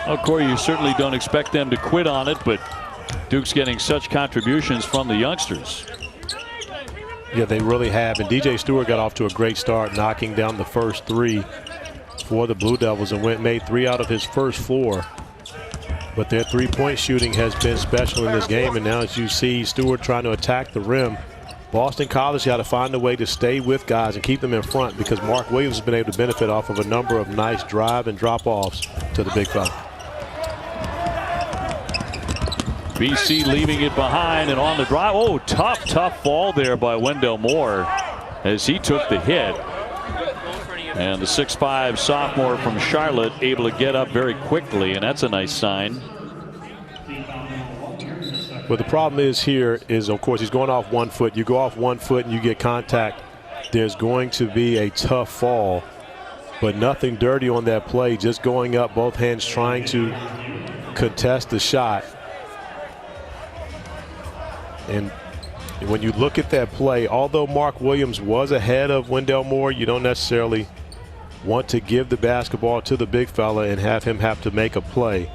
Well, Corey, you certainly don't expect them to quit on it, but Duke's getting such contributions from the youngsters. Yeah, they really have. And DJ Stewart got off to a great start, knocking down the first three. for the Blue Devils and made 3 out of his first 4. But their three-point shooting has been special in this game. And now as you see Stewart trying to attack the rim, Boston College got to find a way to stay with guys and keep them in front, because Mark Williams has been able to benefit off of a number of nice drive and drop-offs to the big fella. BC leaving it behind and on the drive. Oh, tough fall there by Wendell Moore as he took the hit. And the 6'5" sophomore from Charlotte able to get up very quickly, and that's a nice sign. Well, the problem is here is, of course, he's going off 1 foot. You go off 1 foot and you get contact, there's going to be a tough fall. But nothing dirty on that play, just going up, both hands trying to contest the shot. And when you look at that play, although Mark Williams was ahead of Wendell Moore, you don't necessarily want to give the basketball to the big fella and have him have to make a play.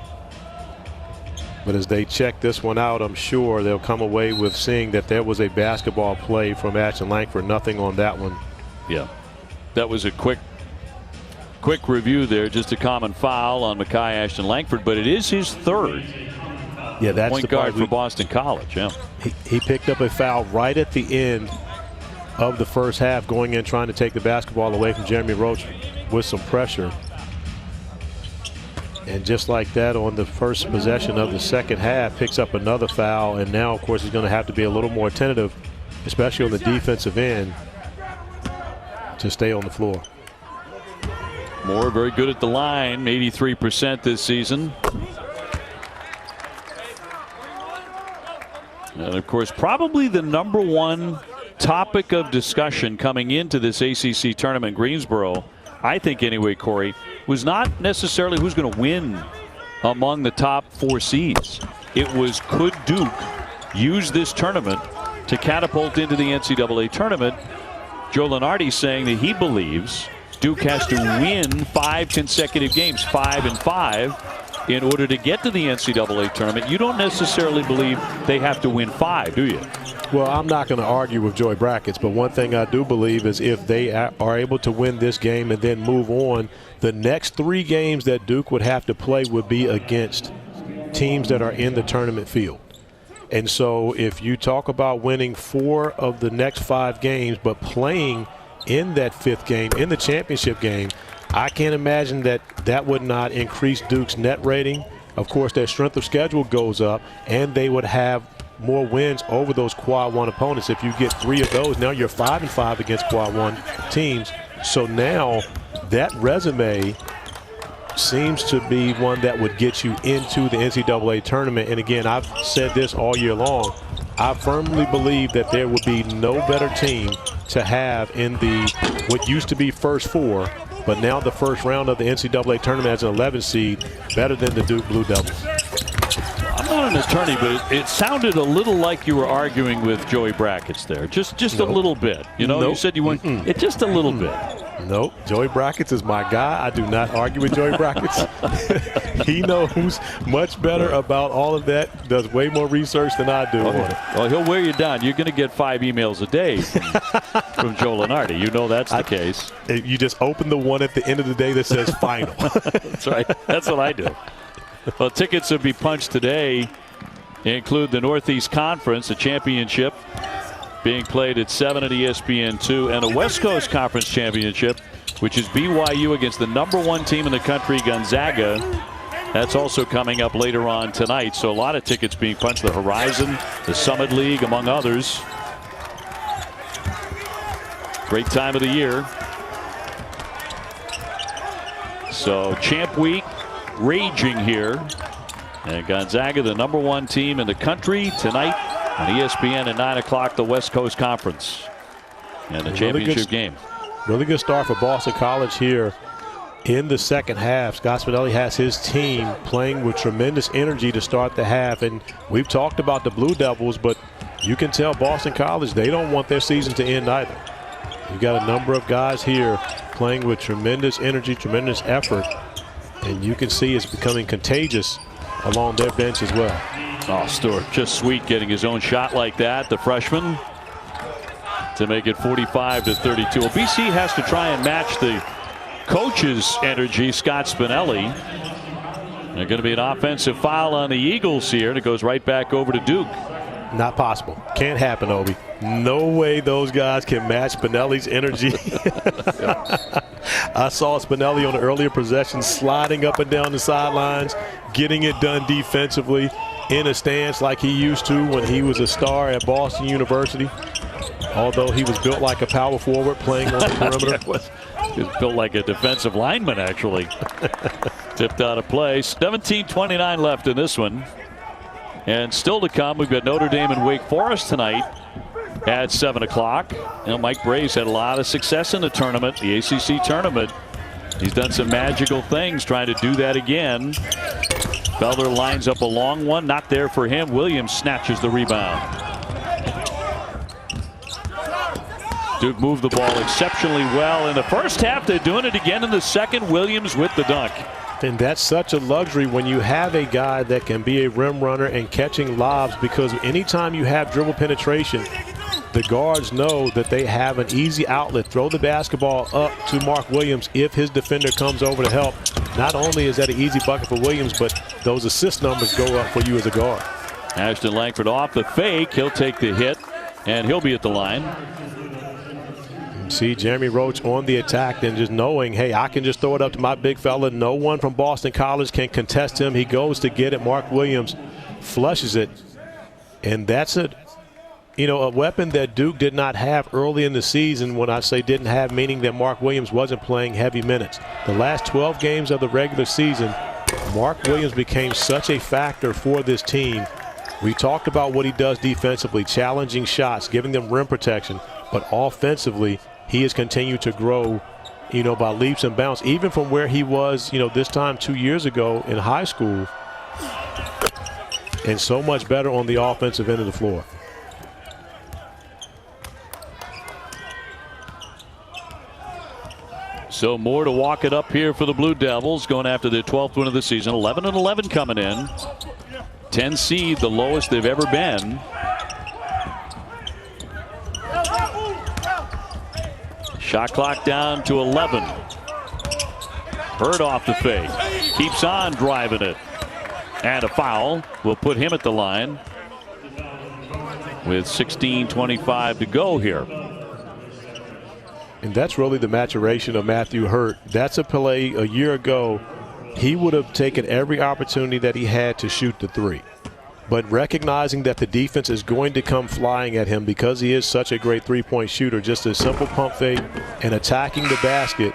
But as they check this one out, I'm sure they'll come away with seeing that there was a basketball play from Ashton Langford. Nothing on that one. Yeah, that was a quick review there. Just a common foul on Mekhi Ashton Langford, but it is his third. Yeah, that's point the guard part for Boston College. Yeah, he picked up a foul right at the end of the first half, going in trying to take the basketball away from Jeremy Roach with some pressure. And just like that, on the first possession of the second half, picks up another foul. And now, of course, he's going to have to be a little more tentative, especially on the defensive end, to stay on the floor. Moore very good at the line, 83% this season. And of course, probably the #1 topic of discussion coming into this ACC tournament, Greensboro, I think anyway, Corey, was not necessarily who's going to win among the top 4 seeds. It was, could Duke use this tournament to catapult into the NCAA tournament? Joe Lunardi saying that he believes Duke has to win 5 consecutive games, 5 and 5, in order to get to the NCAA tournament. You don't necessarily believe they have to win 5, do you? Well, I'm not going to argue with Joey Brackets, but one thing I do believe is if they are able to win this game and then move on, the next 3 games that Duke would have to play would be against teams that are in the tournament field. And so if you talk about winning 4 of the next 5 games, but playing in that 5th game, in the championship game, I can't imagine that would not increase Duke's net rating. Of course, their strength of schedule goes up, and they would have more wins over those quad 1 opponents. If you get 3 of those, now you're 5 and 5 against quad 1 teams. So now that resume seems to be one that would get you into the NCAA tournament. And again, I've said this all year long. I firmly believe that there would be no better team to have in the what used to be first 4, but now the first round of the NCAA tournament as an 11 seed, better than the Duke Blue Devils. I'm not an attorney, but it sounded a little like you were arguing with Joey Brackets there. Just a little bit. You know, you said you weren't. It just a little bit. Nope. Joey Brackets is my guy. I do not argue with Joey Brackets. He knows much better about all of that, does way more research than I do on it. Well, he'll wear you down. You're going to get 5 emails a day from Joe Lunardi. You know that's the case. You just open the one at the end of the day that says final. That's right. That's what I do. Well, tickets will be punched today include the Northeast Conference, the championship being played at 7 at ESPN2, and a West Coast Conference championship, which is BYU against the #1 team in the country, Gonzaga. That's also coming up later on tonight. So a lot of tickets being punched. The Horizon, the Summit League, among others. Great time of the year. So Champ Week raging here. And Gonzaga, the #1 team in the country, tonight on ESPN at 9 o'clock, the West Coast Conference. And the championship game. Really good start for Boston College here in the second half. Scott Spinelli has his team playing with tremendous energy to start the half. And we've talked about the Blue Devils, but you can tell Boston College, they don't want their season to end either. You've got a number of guys here playing with tremendous energy, tremendous effort. And you can see it's becoming contagious along their bench as well. Oh, Stewart, just sweet getting his own shot like that, the freshman, to make it 45-32. Well, BC has to try and match the coach's energy, Scott Spinelli. There's going to be an offensive foul on the Eagles here, and it goes right back over to Duke. Not possible. Can't happen, Obi. No way those guys can match Spinelli's energy. I saw Spinelli on the earlier possession sliding up and down the sidelines, getting it done defensively in a stance like he used to when he was a star at Boston University. Although he was built like a power forward playing on the perimeter. He was built like a defensive lineman, actually. Tipped out of play. 17:29 left in this one. And still to come, we've got Notre Dame and Wake Forest tonight at 7 o'clock. You know, Mike Bray's had a lot of success in the tournament, the ACC tournament. He's done some magical things trying to do that again. Felder lines up a long one, not there for him. Williams snatches the rebound. Duke moved the ball exceptionally well in the first half. They're doing it again in the second. Williams with the dunk. And that's such a luxury when you have a guy that can be a rim runner and catching lobs, because anytime you have dribble penetration, the guards know that they have an easy outlet. Throw the basketball up to Mark Williams if his defender comes over to help. Not only is that an easy bucket for Williams, but those assist numbers go up for you as a guard. Ashton Langford off the fake. He'll take the hit, and he'll be at the line. See Jeremy Roach on the attack and just knowing, hey, I can just throw it up to my big fella. No one from Boston College can contest him. He goes to get it. Mark Williams flushes it. And that's a weapon that Duke did not have early in the season. When I say didn't have, meaning that Mark Williams wasn't playing heavy minutes. The last 12 games of the regular season, Mark Williams became such a factor for this team. We talked about what he does defensively, challenging shots, giving them rim protection, but offensively, he has continued to grow, by leaps and bounds, even from where he was, this time 2 years ago in high school, and so much better on the offensive end of the floor. So more to walk it up here for the Blue Devils, going after their 12th win of the season. 11-11 coming in. 10 seed, the lowest they've ever been. Shot clock down to 11. Hurt off the fake. Keeps on driving it. And a foul will put him at the line with 16:25 to go here. And that's really the maturation of Matthew Hurt. That's a play a year ago. He would have taken every opportunity that he had to shoot the three. But recognizing that the defense is going to come flying at him because he is such a great three-point shooter, just a simple pump fake and attacking the basket,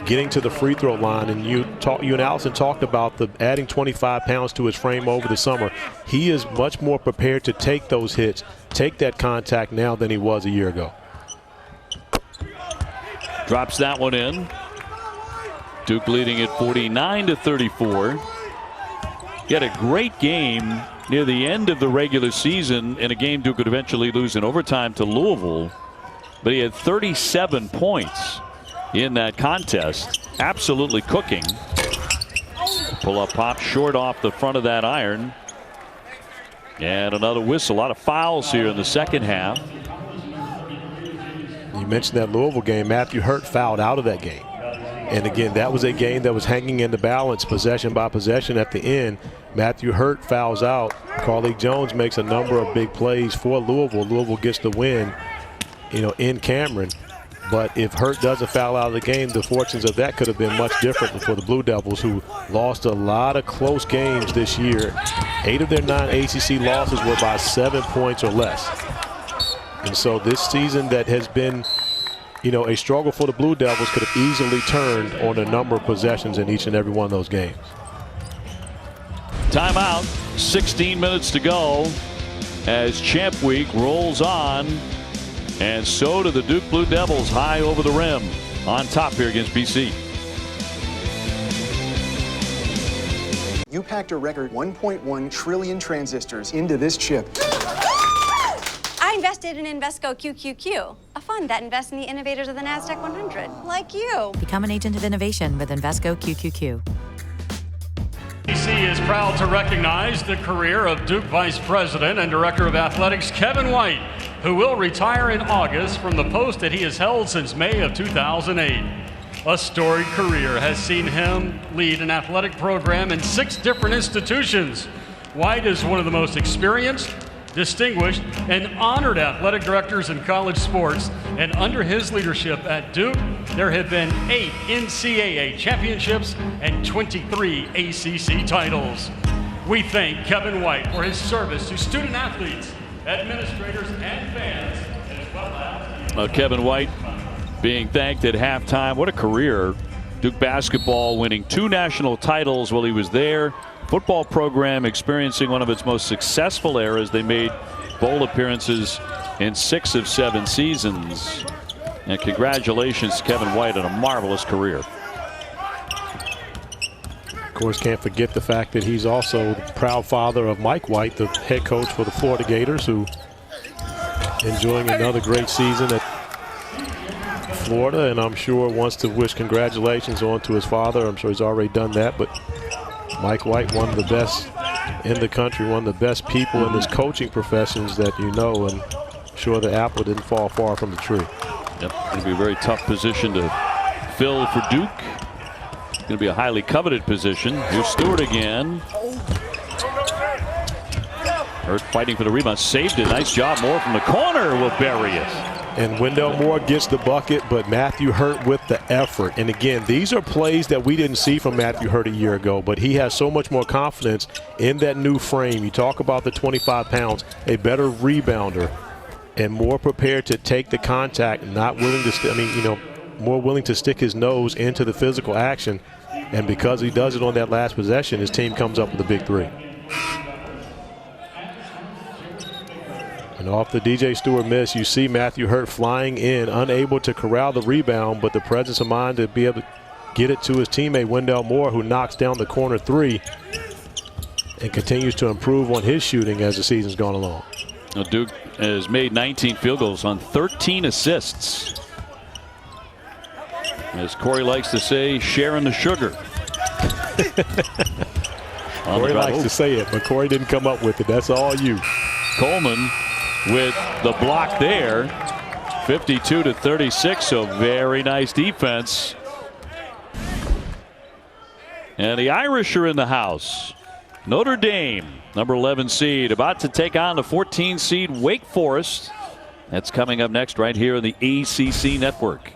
getting to the free throw line. And you and Allison talked about adding 25 pounds to his frame over the summer. He is much more prepared to take those hits, take that contact now than he was a year ago. Drops that one in. Duke leading at 49-34. He had a great game near the end of the regular season in a game Duke would eventually lose in overtime to Louisville. But he had 37 points in that contest. Absolutely cooking. Pull-up pop short off the front of that iron. And another whistle. A lot of fouls here in the second half. You mentioned that Louisville game. Matthew Hurt fouled out of that game. And again, that was a game that was hanging in the balance, possession by possession at the end. Matthew Hurt fouls out. Carlik Jones makes a number of big plays for Louisville. Louisville gets the win, in Cameron. But if Hurt doesn't foul out of the game, the fortunes of that could have been much different for the Blue Devils, who lost a lot of close games this year. 8 of their 9 ACC losses were by 7 points or less. And so this season that has been a struggle for the Blue Devils could have easily turned on a number of possessions in each and every one of those games. Timeout. 16 minutes to go as Champ Week rolls on. And so do the Duke Blue Devils, high over the rim, on top here against BC. You packed a record 1.1 trillion transistors into this chip. I invested in Invesco QQQ, a fund that invests in the innovators of the NASDAQ 100, like you. Become an agent of innovation with Invesco QQQ. BC is proud to recognize the career of Duke Vice President and Director of Athletics Kevin White, who will retire in August from the post that he has held since May of 2008. A storied career has seen him lead an athletic program in 6 different institutions. White is one of the most experienced, distinguished, and honored athletic directors in college sports, and under his leadership at Duke, there have been 8 NCAA championships and 23 ACC titles. We thank Kevin White for his service to student athletes, administrators, and fans, as well as Kevin White being thanked at halftime. What a career. Duke basketball winning 2 national titles while he was there. Football program experiencing one of its most successful eras. They made bowl appearances in 6 of 7 seasons. And congratulations to Kevin White on a marvelous career. Of course, can't forget the fact that he's also the proud father of Mike White, the head coach for the Florida Gators, who enjoying another great season at Florida, and I'm sure wants to wish congratulations on to his father. I'm sure he's already done that, but Mike White, one of the best in the country, one of the best people in this coaching professions that you know, and I'm sure the apple didn't fall far from the tree. Yep, going to be a very tough position to fill for Duke. Going to be a highly coveted position. Here's Stewart again. Hurt fighting for the rebound, saved it. Nice job. Moore from the corner will bury it. And Wendell Moore gets the bucket, but Matthew Hurt with the effort. And again, these are plays that we didn't see from Matthew Hurt a year ago, but he has so much more confidence in that new frame. You talk about the 25 pounds, a better rebounder, and more prepared to take the contact, not willing to, more willing to stick his nose into the physical action. And because he does it on that last possession, his team comes up with a big 3. And off the DJ Stewart miss, you see Matthew Hurt flying in, unable to corral the rebound, but the presence of mind to be able to get it to his teammate Wendell Moore, who knocks down the corner 3 and continues to improve on his shooting as the season's gone along. Now Duke has made 19 field goals on 13 assists. As Corey likes to say, sharing the sugar. Corey likes to say it, but Corey didn't come up with it. That's all you. Coleman with the block there, 52-36, so very nice defense. And the Irish are in the house. Notre Dame, number 11 seed, about to take on the 14 seed Wake Forest. That's coming up next right here on the ACC Network.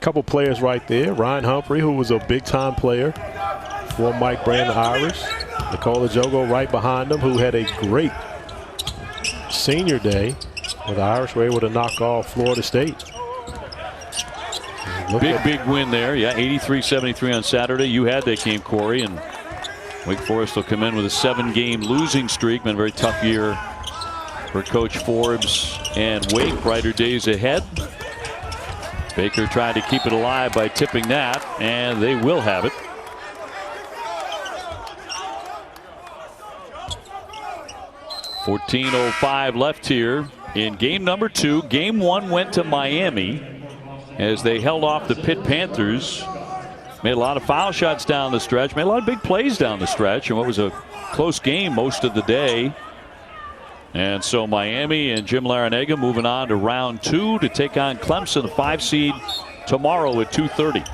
Couple players right there. Ryan Humphrey, who was a big-time player for Mike Brand, the Irish. Nikola Jogo right behind him, who had a great senior day, where the Irish were able to knock off Florida State. Big win there. Yeah, 83-73 on Saturday. You had that game, Corey, and Wake Forest will come in with a 7-game losing streak. Been a very tough year for Coach Forbes and Wake. Brighter days ahead. Baker tried to keep it alive by tipping that, and they will have it. .14:05 left here in game number 2. Game 1 went to Miami as they held off the Pitt Panthers. Made a lot of foul shots down the stretch, made a lot of big plays down the stretch, and what was a close game most of the day. And so Miami and Jim Larrañaga moving on to round 2 to take on Clemson, the 5 seed, tomorrow at 2:30.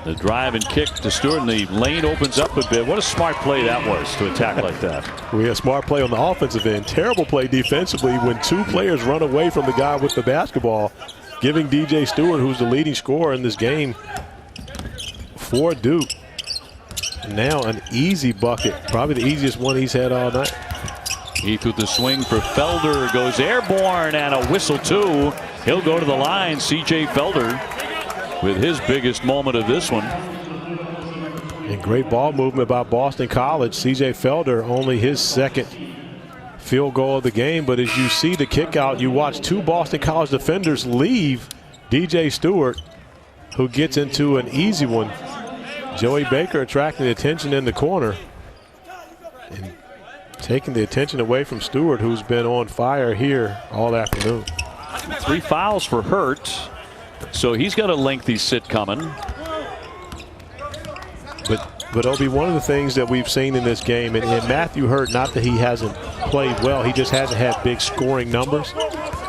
The drive and kick to Stewart, and the lane opens up a bit. What a smart play that was to attack like that. We had a smart play on the offensive end. Terrible play defensively when 2 players run away from the guy with the basketball, giving DJ Stewart, who's the leading scorer in this game for Duke, now an easy bucket. Probably the easiest one he's had all night. Heath with the swing for Felder, goes airborne, and a whistle too. He'll go to the line. C.J. Felder with his biggest moment of this one. And great ball movement by Boston College. C.J. Felder, only his 2nd field goal of the game. But as you see the kick out, you watch 2 Boston College defenders leave DJ Stewart, who gets into an easy one. Joey Baker attracting the attention in the corner and taking the attention away from Stewart, who's been on fire here all afternoon. 3 fouls for Hurt. So he's got a lengthy sit coming. But it'll be one of the things that we've seen in this game, and Matthew Hurt, not that he hasn't played well, he just hasn't had big scoring numbers.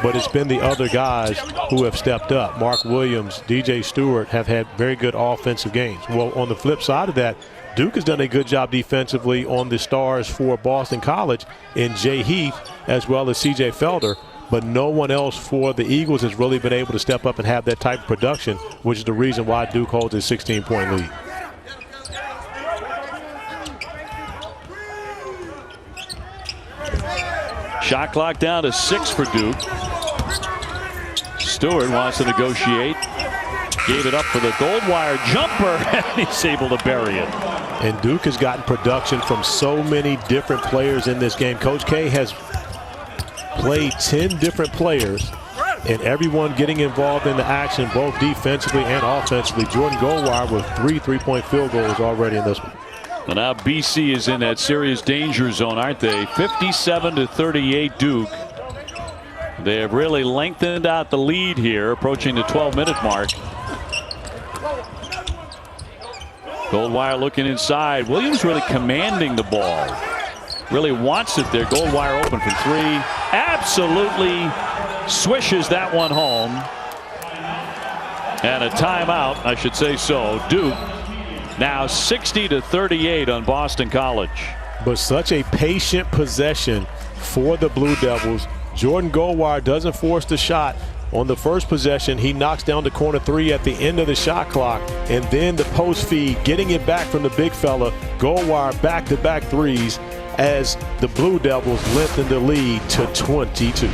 but it's been the other guys who have stepped up. Mark Williams, DJ Stewart have had very good offensive games. Well, on the flip side of that, Duke has done a good job defensively on the stars for Boston College in Jay Heath as well as CJ Felder, but no one else for the Eagles has really been able to step up and have that type of production, which is the reason why Duke holds a 16-point lead. Shot clock down to 6 for Duke. Stewart wants to negotiate. Gave it up for the Goldwire jumper, and he's able to bury it. And Duke has gotten production from so many different players in this game. Coach K has played 10 different players, and everyone getting involved in the action, both defensively and offensively. Jordan Goldwire with 3 3-point field goals already in this one. And now BC is in that serious danger zone, aren't they? 57-38 Duke. They have really lengthened out the lead here, approaching the 12-minute mark. Goldwire looking inside. Williams really commanding the ball. Really wants it there. Goldwire open for 3. Absolutely swishes that one home. And a timeout, I should say so. Duke now 60-38 on Boston College. But such a patient possession for the Blue Devils. Jordan Goldwire doesn't force the shot. On the first possession, he knocks down the corner 3 at the end of the shot clock. And then the post feed, getting it back from the big fella. Goldwire back-to-back threes as the Blue Devils lengthen the lead to 22.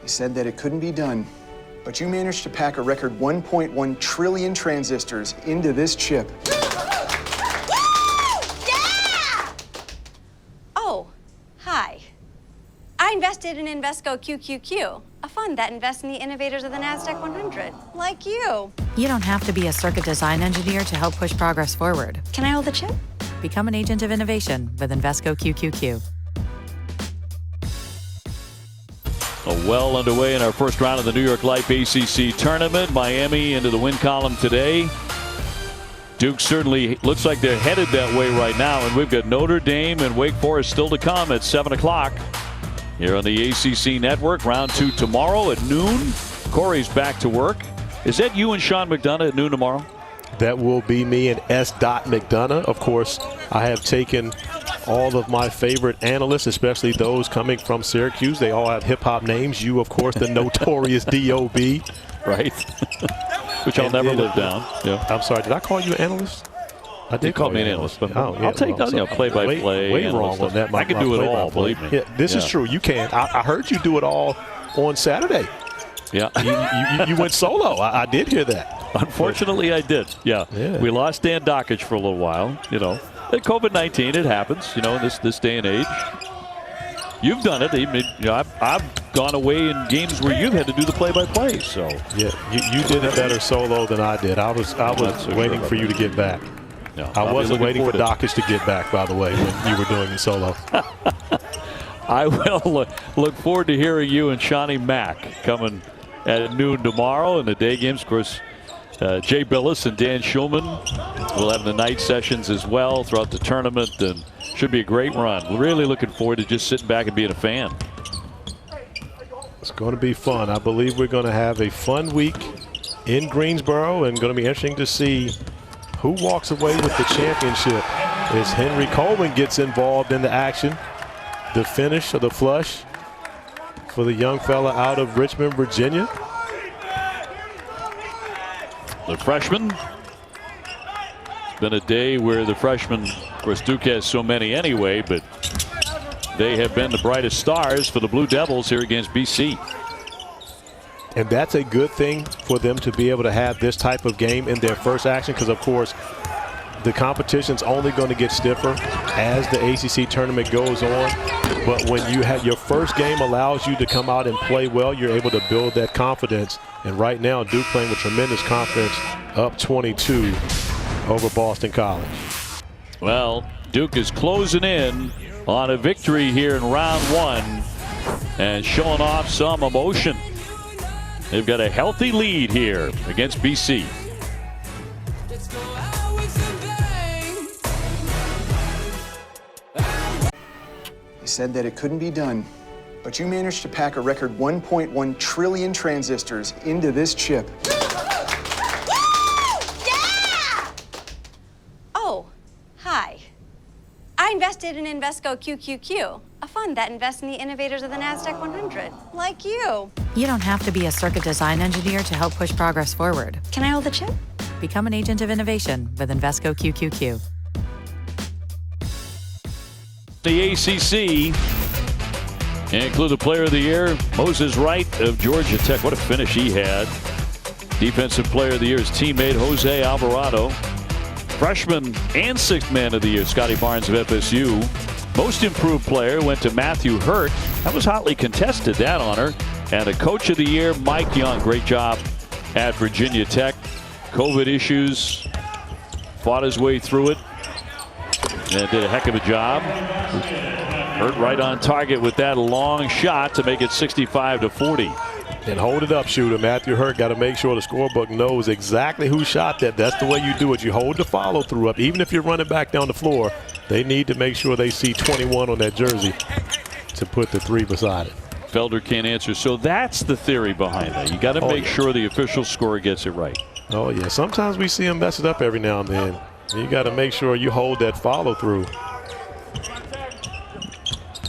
They said that it couldn't be done, but you managed to pack a record 1.1 trillion transistors into this chip. Oh, hi. I invested in Invesco QQQ, a fund that invests in the innovators of the NASDAQ 100, like you. You don't have to be a circuit design engineer to help push progress forward. Can I hold the chip? Become an agent of innovation with Invesco QQQ. Well underway in our first round of the New York Life ACC tournament. Miami into the win column today. Duke certainly looks like they're headed that way right now, and we've got Notre Dame and Wake Forest still to come at 7 o'clock here on the ACC Network. Round 2 tomorrow at noon. Corey's back to work. Is that you and Sean McDonough at noon tomorrow? That will be me and S. McDonough. Of course, I have taken all of my favorite analysts, especially those coming from Syracuse. They all have hip-hop names. You, of course, the notorious D.O.B. Right. Which I'll never live down. Yeah. I'm sorry, did I call you an analyst? I did call me an analyst, but oh, yeah, I'll take play-by-play. Way wrong on that. I can do it all, believe me. Yeah, this is true. You can. I heard you do it all on Saturday. Yeah. You went solo. I did hear that. Unfortunately, I did. Yeah. We lost Dan Dockich for a little while. You know, COVID-19, it happens. You know, in this day and age. You've done it. You know, I've gone away in games where you've had to do the play-by-play. So yeah, you did it better solo than I did. I was waiting for you to get back. No, I wasn't waiting for Dockich to get back, by the way, when you were doing it solo. I will look forward to hearing you and Shawnee Mack coming at noon tomorrow in the day games. Of course, Jay Billis and Dan Schulman will have the night sessions as well throughout the tournament, and should be a great run. Really looking forward to just sitting back and being a fan. It's going to be fun. I believe we're going to have a fun week in Greensboro, and going to be interesting to see who walks away with the championship as Henry Coleman gets involved in the action. The finish or the flush for the young fella out of Richmond, Virginia. The freshman. It's been a day where the freshmen, of course, Duke has so many anyway, but they have been the brightest stars for the Blue Devils here against BC. And that's a good thing for them to be able to have this type of game in their first action, because, of course, the competition's only going to get stiffer as the ACC tournament goes on. But when you have your first game allows you to come out and play well, you're able to build that confidence. And right now, Duke playing with tremendous confidence, up 22 over Boston College. Well, Duke is closing in on a victory here in round 1 and showing off some emotion. They've got a healthy lead here against BC. You said that it couldn't be done, but you managed to pack a record 1.1 trillion transistors into this chip. Oh, hi. I invested in Invesco QQQ, a fund that invests in the innovators of the NASDAQ 100, like you. You don't have to be a circuit design engineer to help push progress forward. Can I hold the chip? Become an agent of innovation with Invesco QQQ. The ACC include the player of the year, Moses Wright of Georgia Tech. What a finish he had. Defensive player of the year, his teammate Jose Alvarado. Freshman and sixth man of the year, Scotty Barnes of FSU. Most improved player went to Matthew Hurt. That was hotly contested, that honor. And a coach of the year, Mike Young. Great job at Virginia Tech. COVID issues, fought his way through it, and did a heck of a job. Hurt right on target with that long shot to make it 65-40. And hold it up, shooter. Matthew Hurt got to make sure the scorebook knows exactly who shot that. That's the way you do it. You hold the follow through up. Even if you're running back down the floor, they need to make sure they see 21 on that jersey to put the 3 beside it. Felder can't answer. So that's the theory behind that. You got to make sure the official scorer gets it right. Oh, yeah. Sometimes we see him mess it up every now and then. You got to make sure you hold that follow through.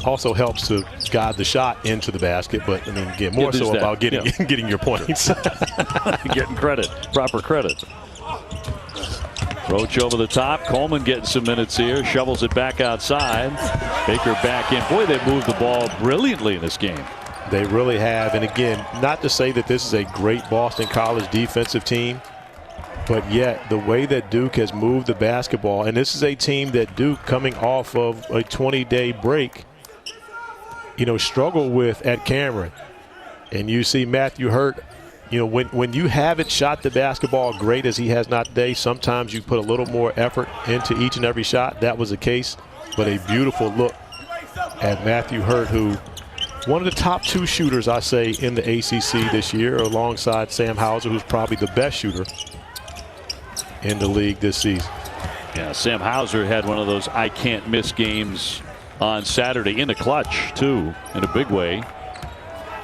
Also helps to guide the shot into the basket, but I mean, again, more so about getting your points. Getting credit, proper credit. Roach over the top. Coleman getting some minutes here. Shovels it back outside. Baker back in. Boy, they moved the ball brilliantly in this game. They really have. And again, not to say that this is a great Boston College defensive team, but yet the way that Duke has moved the basketball, and this is a team that Duke, coming off of a 20-day break, struggle with at Cameron. And you see Matthew Hurt, when you haven't shot the basketball great as he has not today, sometimes you put a little more effort into each and every shot. That was the case, but a beautiful look at Matthew Hurt, who one of the top 2 shooters, I say, in the ACC this year, alongside Sam Hauser, who's probably the best shooter in the league this season. Yeah, Sam Hauser had one of those I can't miss games on Saturday in the clutch, too, in a big way,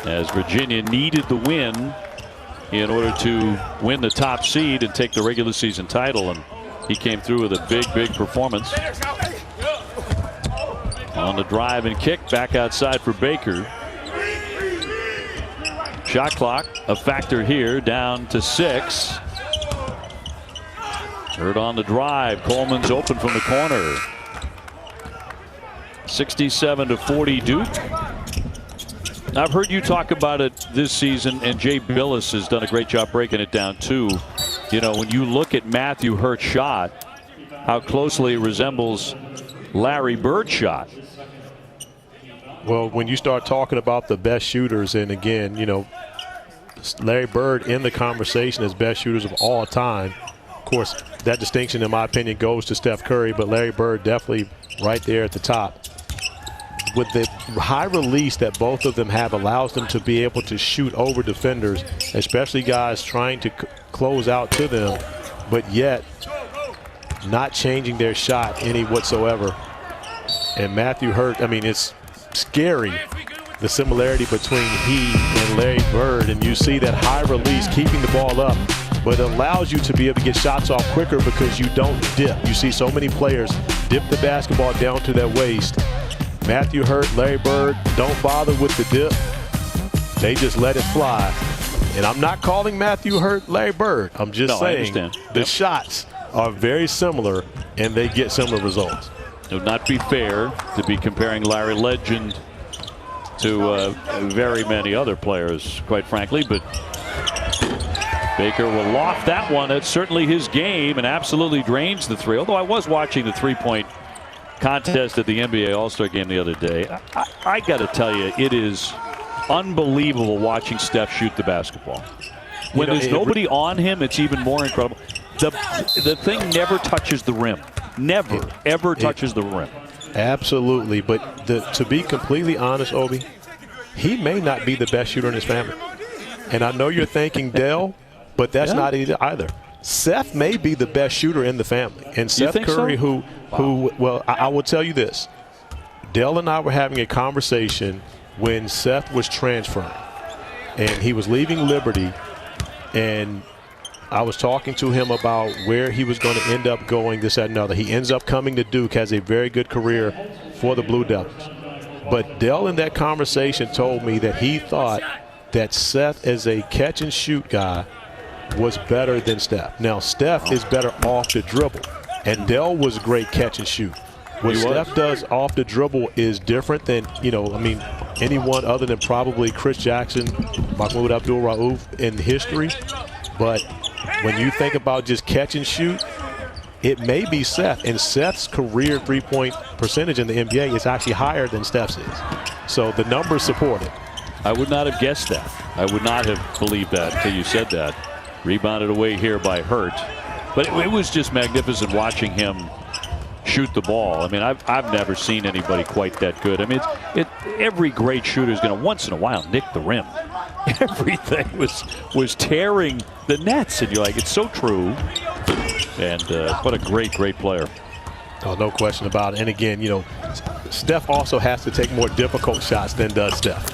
as Virginia needed the win in order to win the top seed and take the regular season title, and he came through with a big performance. On the drive and kick, back outside for Baker. Shot clock a factor here, down to 6. Hurt on the drive. Coleman's open from the corner. 67-40 Duke. I've heard you talk about it this season, and Jay Billis has done a great job breaking it down too. When you look at Matthew Hurt's shot, how closely it resembles Larry Bird's shot. Well, when you start talking about the best shooters, and again, Larry Bird in the conversation as best shooters of all time. Of course, that distinction, in my opinion, goes to Steph Curry, but Larry Bird definitely right there at the top. With the high release that both of them have, allows them to be able to shoot over defenders, especially guys trying to close out to them, but yet not changing their shot any whatsoever. And Matthew Hurt, I mean, it's scary, the similarity between he and Larry Bird, and you see that high release, keeping the ball up, but it allows you to be able to get shots off quicker because you don't dip. You see so many players dip the basketball down to their waist. Matthew Hurt, Larry Bird don't bother with the dip. They just let it fly. And I'm not calling Matthew Hurt Larry Bird. I'm just saying the shots are very similar and they get similar results. It would not be fair to be comparing Larry Legend to very many other players, quite frankly, but Baker will loft that one. It's certainly his game and absolutely drains the 3. Although I was watching the 3-point contest at the NBA All-Star game the other day. I got to tell you, it is unbelievable watching Steph shoot the basketball. When there's nobody on him, it's even more incredible. The thing never touches the rim. Never, ever touches the rim. Absolutely. But to be completely honest, Obi, he may not be the best shooter in his family. And I know you're thinking Dell, but that's not either. Seth may be the best shooter in the family. And Seth Curry, so? well, I will tell you this. Dell and I were having a conversation when Seth was transferring, and he was leaving Liberty, and I was talking to him about where he was going to end up going, this, that, and another. He ends up coming to Duke, has a very good career for the Blue Devils. But Dell in that conversation told me that he thought that Seth as a catch-and-shoot guy was better than Steph. Now, Steph is better off the dribble, and Dell was a great catch-and-shoot. What Steph does off the dribble is different than, anyone other than probably Chris Jackson, Mahmoud Abdul-Rauf in history. But when you think about just catch and shoot, it may be Seth. And Seth's career three-point percentage in the NBA is actually higher than Steph's is. So the numbers support it. I would not have guessed that. I would not have believed that until you said that. Rebounded away here by Hurt. But it was just magnificent watching him shoot the ball. I mean, I've never seen anybody quite that good. I mean, every great shooter is going to once in a while nick the rim. Everything was tearing the nets, and you're like, it's so true. And what a great player. Oh, no question about it. And again, Steph also has to take more difficult shots than does Steph.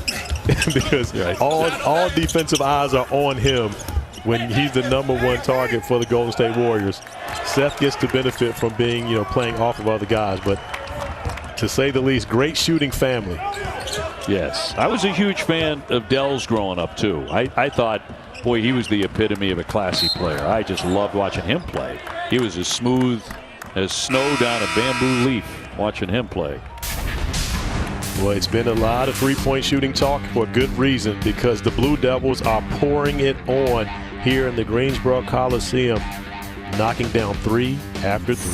Because all defensive eyes are on him when he's the #1 target for the Golden State Warriors. Seth gets to benefit from being, playing off of other guys. But to say the least, great shooting family. Yes, I was a huge fan of Dell's growing up, too. I thought, boy, he was the epitome of a classy player. I just loved watching him play. He was as smooth as snow down a bamboo leaf watching him play. Well, it's been a lot of three-point shooting talk for good reason, because the Blue Devils are pouring it on here in the Greensboro Coliseum, knocking down 3 after 3.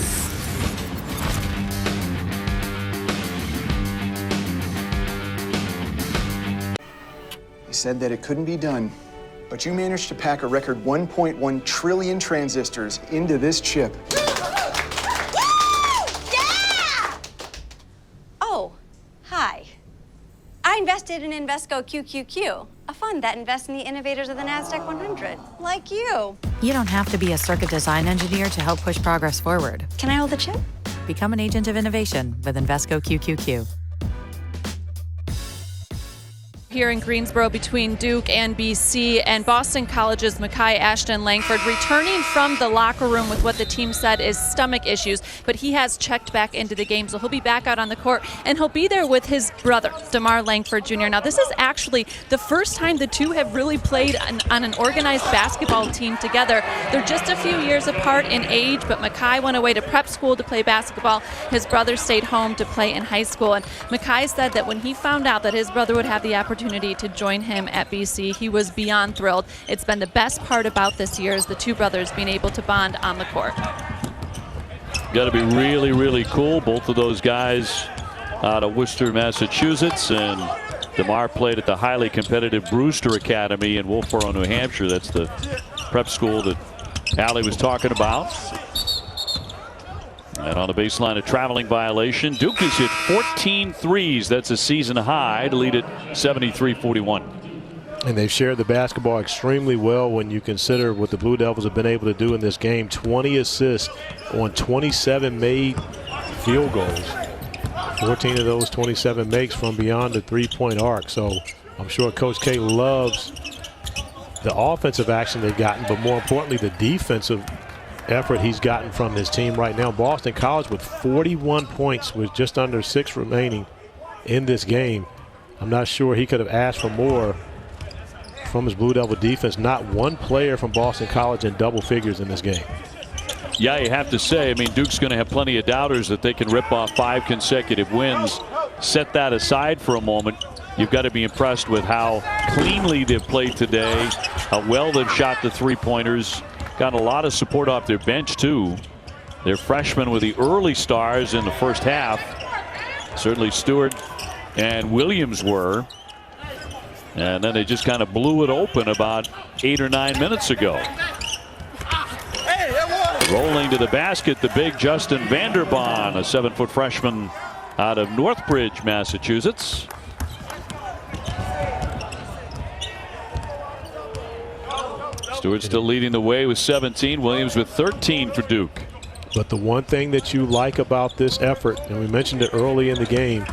They said that it couldn't be done, but you managed to pack a record 1.1 trillion transistors into this chip. Oh, hi. I invested in Invesco QQQ, a fund that invests in the innovators of the NASDAQ 100, like you. You don't have to be a circuit design engineer to help push progress forward. Can I hold the chip? Become an agent of innovation with Invesco QQQ. Here in Greensboro between Duke and BC, and Boston College's Makai Ashton Langford returning from the locker room with what the team said is stomach issues, but he has checked back into the game, so he'll be back out on the court, and he'll be there with his brother, DeMar Langford Jr. Now, this is actually the first time the two have really played on an organized basketball team together. They're just a few years apart in age, but Makai went away to prep school to play basketball. His brother stayed home to play in high school, and Makai said that when he found out that his brother would have the opportunity to join him at BC, he was beyond thrilled. It's been the best part about this year is the two brothers being able to bond on the court. Got to be really cool. Both of those guys out of Worcester, Massachusetts, and DeMar played at the highly competitive Brewster Academy in Wolfboro, New Hampshire. That's the prep school that Allie was talking about. And on the baseline, a traveling violation. Duke has hit 14 threes. That's a season high to lead it 73-41. And they've shared the basketball extremely well when you consider what the Blue Devils have been able to do in this game. 20 assists on 27 made field goals. 14 of those 27 makes from beyond the three-point arc. So I'm sure Coach K loves the offensive action they've gotten, but more importantly, the defensive effort he's gotten from his team right now. Boston College with 41 points with just under 6 remaining in this game. I'm not sure he could have asked for more from his Blue Devil defense. Not one player from Boston College in double figures in this game. Yeah, you have to say, I mean, Duke's going to have plenty of doubters that they can rip off 5 consecutive wins. Set that aside for a moment. You've got to be impressed with how cleanly they've played today, how well they've shot the three-pointers. Got a lot of support off their bench, too. Their freshmen were the early stars in the first half. Certainly Stewart and Williams were. And then they just kind of blew it open about 8 or 9 minutes ago. Rolling to the basket, the big Justin Vanderbaan, a 7-foot freshman out of Northbridge, Massachusetts. Stewart still leading the way with 17. Williams with 13 for Duke. But the one thing that you like about this effort, and we mentioned it early in the game,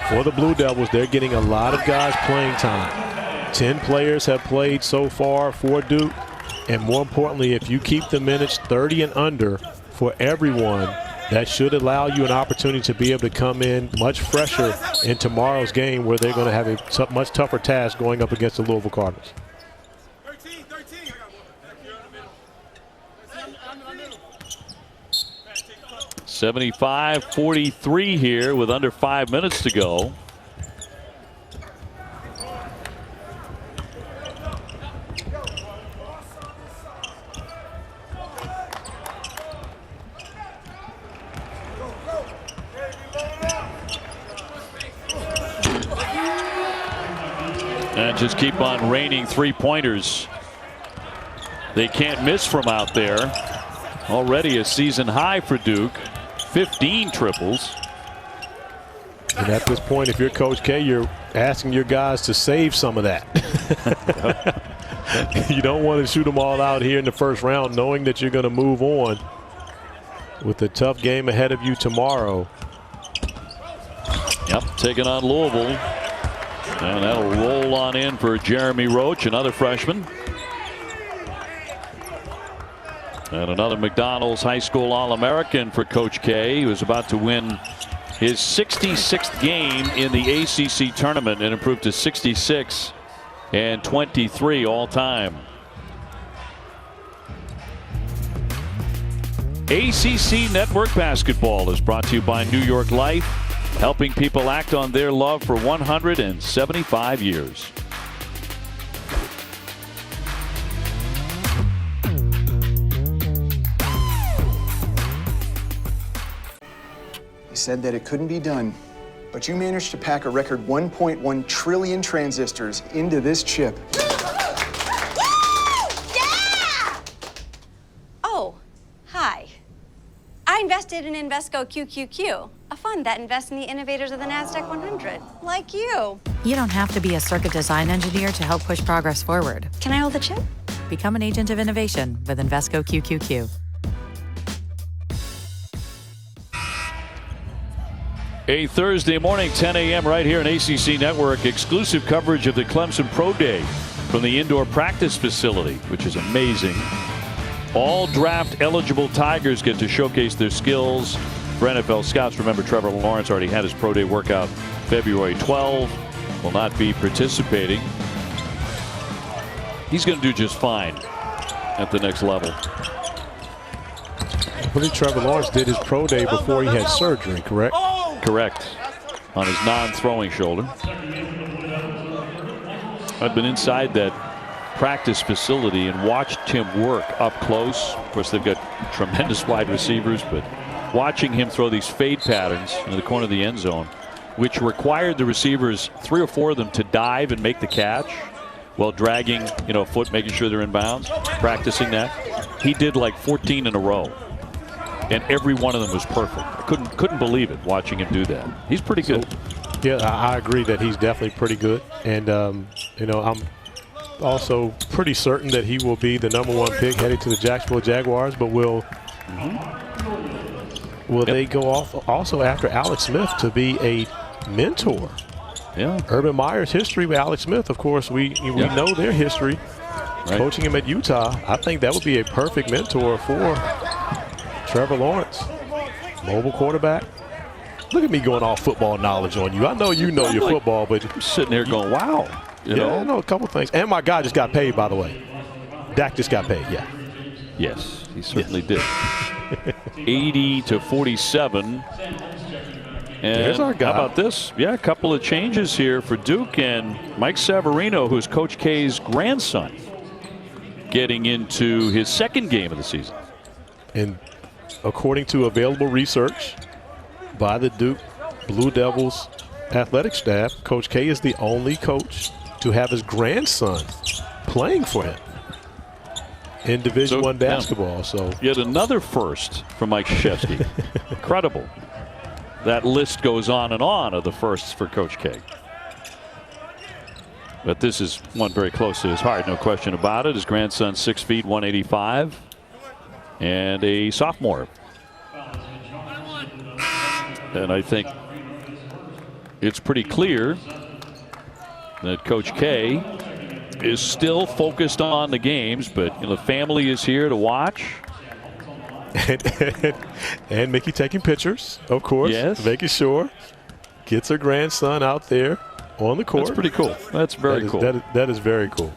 for the Blue Devils, they're getting a lot of guys playing time. 10 players have played so far for Duke. And more importantly, if you keep the minutes 30 and under for everyone, that should allow you an opportunity to be able to come in much fresher in tomorrow's game, where they're going to have a much tougher task going up against the Louisville Cardinals. 75-43 here with under 5 minutes to go. And just keep on raining three-pointers. They can't miss from out there. Already a season high for Duke. 15 triples. And at this point, if you're Coach K, you're asking your guys to save some of that. You don't want to shoot them all out here in the first round, knowing that you're going to move on with a tough game ahead of you tomorrow. Yep, taking on Louisville. And that'll roll on in for Jeremy Roach, another freshman. And another McDonald's High School All-American for Coach K, who is about to win his 66th game in the ACC tournament and improved to 66 and 23 all time. ACC Network Basketball is brought to you by New York Life, helping people act on their love for 175 years. They said that it couldn't be done, but you managed to pack a record 1.1 trillion transistors into this chip. Oh, hi. I invested in Invesco QQQ, a fund that invests in the innovators of the NASDAQ 100, like you. You don't have to be a circuit design engineer to help push progress forward. Can I hold the chip? Become an agent of innovation with Invesco QQQ. A Thursday morning, 10 a.m. right here on ACC Network. Exclusive coverage of the Clemson Pro Day from the indoor practice facility, which is amazing. All draft eligible Tigers get to showcase their skills for NFL scouts. Remember, Trevor Lawrence already had his Pro Day workout February 12. Will not be participating. He's going to do just fine at the next level. I believe Trevor Lawrence did his Pro Day before he had surgery, correct? Correct. On his non-throwing shoulder. I've been inside that practice facility and watched him work up close. Of course, they've got tremendous wide receivers, but watching him throw these fade patterns in the corner of the end zone, which required the receivers, 3 or 4 of them, to dive and make the catch while dragging, a foot, making sure they're in bounds, practicing that. He did like 14 in a row. And every one of them was perfect. I couldn't believe it watching him do that. He's pretty good. Yeah, I agree that he's definitely pretty good. And, I'm also pretty certain that he will be the #1 pick headed to the Jacksonville Jaguars. But will they go off also after Alex Smith to be a mentor? Yeah. Urban Meyer's history with Alex Smith, of course, we know their history. Right. Coaching him at Utah, I think that would be a perfect mentor for Trevor Lawrence. Mobile quarterback. Look at me going off football knowledge on you. I know you know your football, but I'm sitting there going, wow. I know a couple things. And my guy just got paid, by the way. Dak just got paid, yeah. Yes, he certainly did. 80-47. And there's our guy. How about this? Yeah, a couple of changes here for Duke, and Mike Savarino, who's Coach K's grandson, getting into his second game of the season. And according to available research by the Duke Blue Devils athletic staff, Coach K is the only coach to have his grandson playing for him in Division I basketball. So yet another first from Mike Krzyzewski. Incredible. That list goes on and on of the firsts for Coach K. But this is one very close to his heart, no question about it. His grandson, 6 feet, 185. And a sophomore. And I think it's pretty clear that Coach K is still focused on the games, but the family is here to watch. And Mickey taking pictures, of course. Yes. Making sure. Gets her grandson out there on the court. That's pretty cool. That's very cool. That is very cool.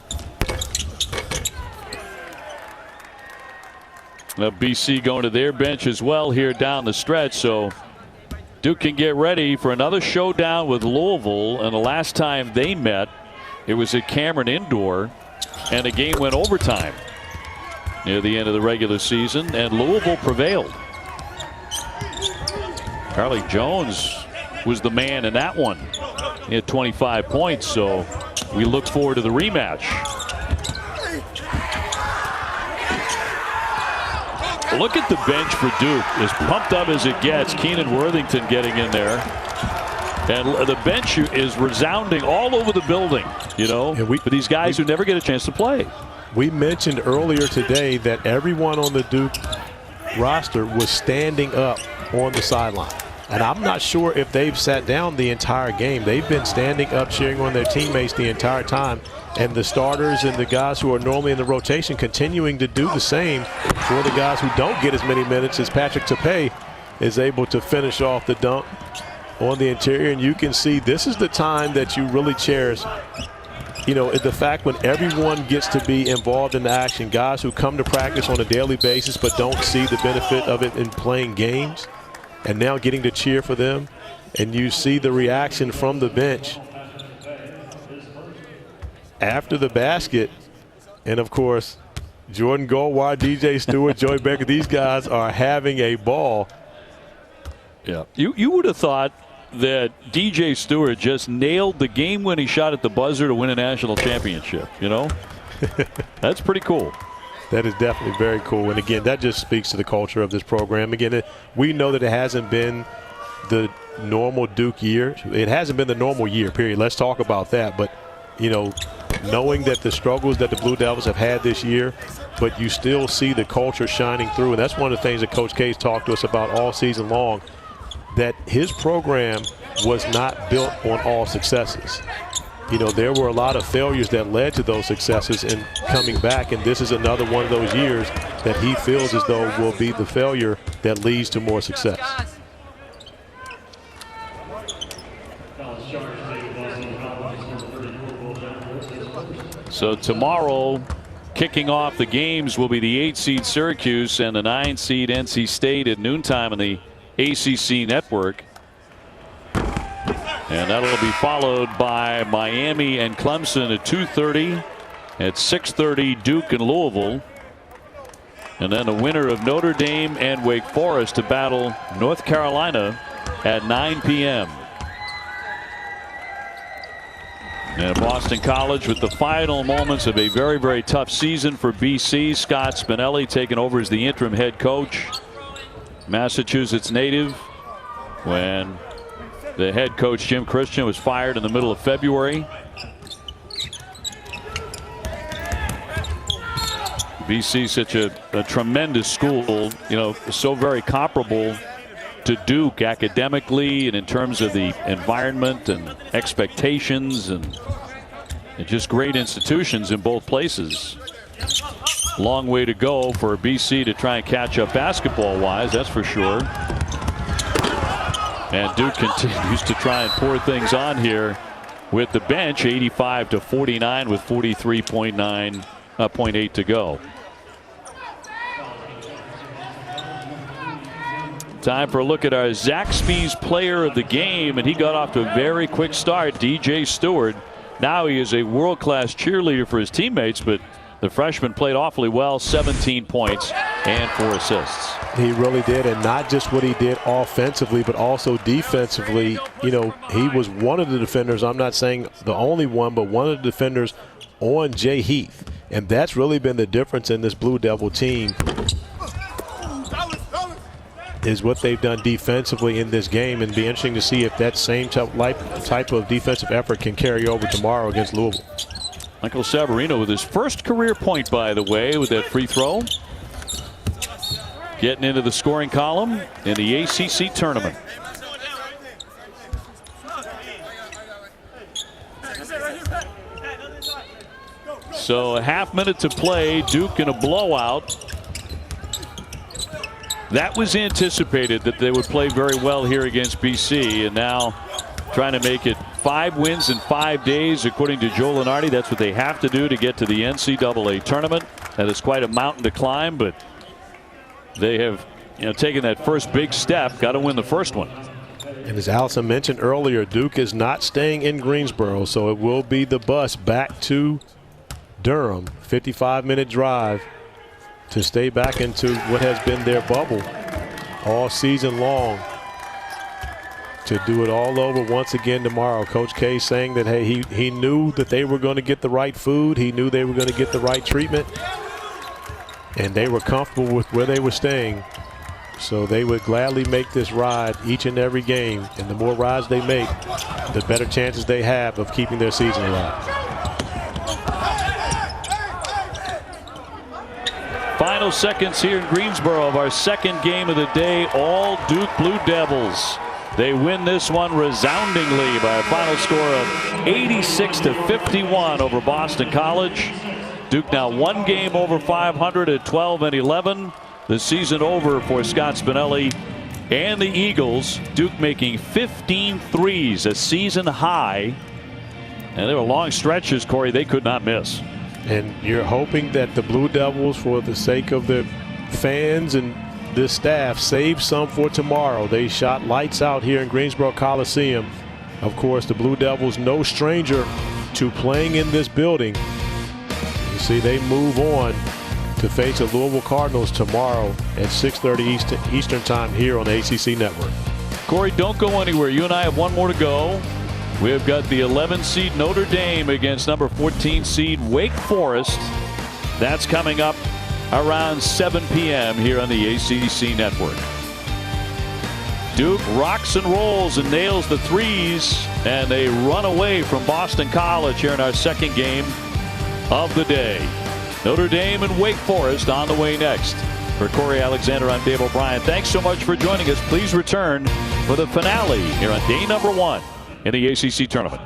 Now BC going to their bench as well here down the stretch, so Duke can get ready for another showdown with Louisville. And the last time they met, it was at Cameron Indoor, and the game went overtime near the end of the regular season, and Louisville prevailed. Carly Jones was the man in that one. He had 25 points, so we look forward to the rematch. Look at the bench for Duke, as pumped up as it gets. Keenan Worthington getting in there. And the bench is resounding all over the building, for these guys who never get a chance to play. We mentioned earlier today that everyone on the Duke roster was standing up on the sideline. And I'm not sure if they've sat down the entire game. They've been standing up, cheering on their teammates the entire time. And the starters and the guys who are normally in the rotation continuing to do the same for the guys who don't get as many minutes, as Patrick Tape is able to finish off the dunk on the interior. And you can see this is the time that you really cherish. The fact when everyone gets to be involved in the action, guys who come to practice on a daily basis but don't see the benefit of it in playing games, and now getting to cheer for them, and you see the reaction from the bench after the basket. And of course, Jordan Goldwire, DJ Stewart, Joey Becker, these guys are having a ball. Yeah, you would have thought that DJ Stewart just nailed the game-winning shot at the buzzer to win a national championship, That's pretty cool. That is definitely very cool. And again, that just speaks to the culture of this program. Again, we know that it hasn't been the normal Duke year. It hasn't been the normal year, period. Let's talk about that. But, knowing that the struggles that the Blue Devils have had this year, but you still see the culture shining through. And that's one of the things that Coach K's talked to us about all season long, that his program was not built on all successes. There were a lot of failures that led to those successes in coming back, and this is another one of those years that he feels as though will be the failure that leads to more success. So tomorrow, kicking off the games will be the 8-seed Syracuse and the 9-seed NC State at noontime on the ACC network. And that'll be followed by Miami and Clemson at 2:30. At 6:30, Duke and Louisville. And then the winner of Notre Dame and Wake Forest to battle North Carolina at 9 p.m. And Boston College with the final moments of a very, very tough season for BC. Scott Spinelli taking over as the interim head coach. Massachusetts native when the head coach Jim Christian was fired in the middle of February. BC such a tremendous school, so very comparable to Duke academically and in terms of the environment and expectations, and just great institutions in both places. Long way to go for BC to try and catch up basketball wise, that's for sure. And Duke continues to try and pour things on here with the bench, 85-49 with 43.8 to go. Time for a look at our Zaxby's player of the game, and he got off to a very quick start. DJ Stewart. Now he is a world-class cheerleader for his teammates, but the freshman played awfully well, 17 points and 4 assists. He really did, and not just what he did offensively, but also defensively. He was one of the defenders, I'm not saying the only one, but one of the defenders on Jay Heath. And that's really been the difference in this Blue Devil team, is what they've done defensively in this game, and be interesting to see if that same type of defensive effort can carry over tomorrow against Louisville. Michael Savarino with his first career point, by the way, with that free throw. Getting into the scoring column in the ACC tournament. So a half minute to play. Duke in a blowout. That was anticipated that they would play very well here against BC, and now trying to make it 5 wins in 5 days, according to Joe Lunardi. That's what they have to do to get to the NCAA tournament. That is quite a mountain to climb, but they have, taken that first big step. Got to win the first one. And as Allison mentioned earlier, Duke is not staying in Greensboro, so it will be the bus back to Durham. 55-minute drive to stay back into what has been their bubble all season long, to do it all over once again tomorrow. Coach K saying that, hey, he knew that they were going to get the right food. He knew they were going to get the right treatment. And they were comfortable with where they were staying. So they would gladly make this ride each and every game. And the more rides they make, the better chances they have of keeping their season alive. Final seconds here in Greensboro of our second game of the day. All Duke Blue Devils. They win this one resoundingly by a final score of 86-51 over Boston College. Duke now 1 game over 500 at 12-11. The season over for Scott Spinelli and the Eagles. Duke making 15 threes, a season high. And there were long stretches, Corey, they could not miss. And you're hoping that the Blue Devils, for the sake of the fans and this staff, save some for tomorrow. They shot lights out here in Greensboro Coliseum. Of course, the Blue Devils no stranger to playing in this building. You see, they move on to face the Louisville Cardinals tomorrow at 6:30 Eastern time here on the ACC Network. Corey, don't go anywhere. You and I have one more to go. We've got the 11 seed Notre Dame against number 14 seed Wake Forest. That's coming up around 7 p.m. here on the ACC Network. Duke rocks and rolls and nails the threes, and they run away from Boston College here in our second game of the day. Notre Dame and Wake Forest on the way next. For Corey Alexander, I'm Dave O'Brien. Thanks so much for joining us. Please return for the finale here on day number 1 in the ACC tournament.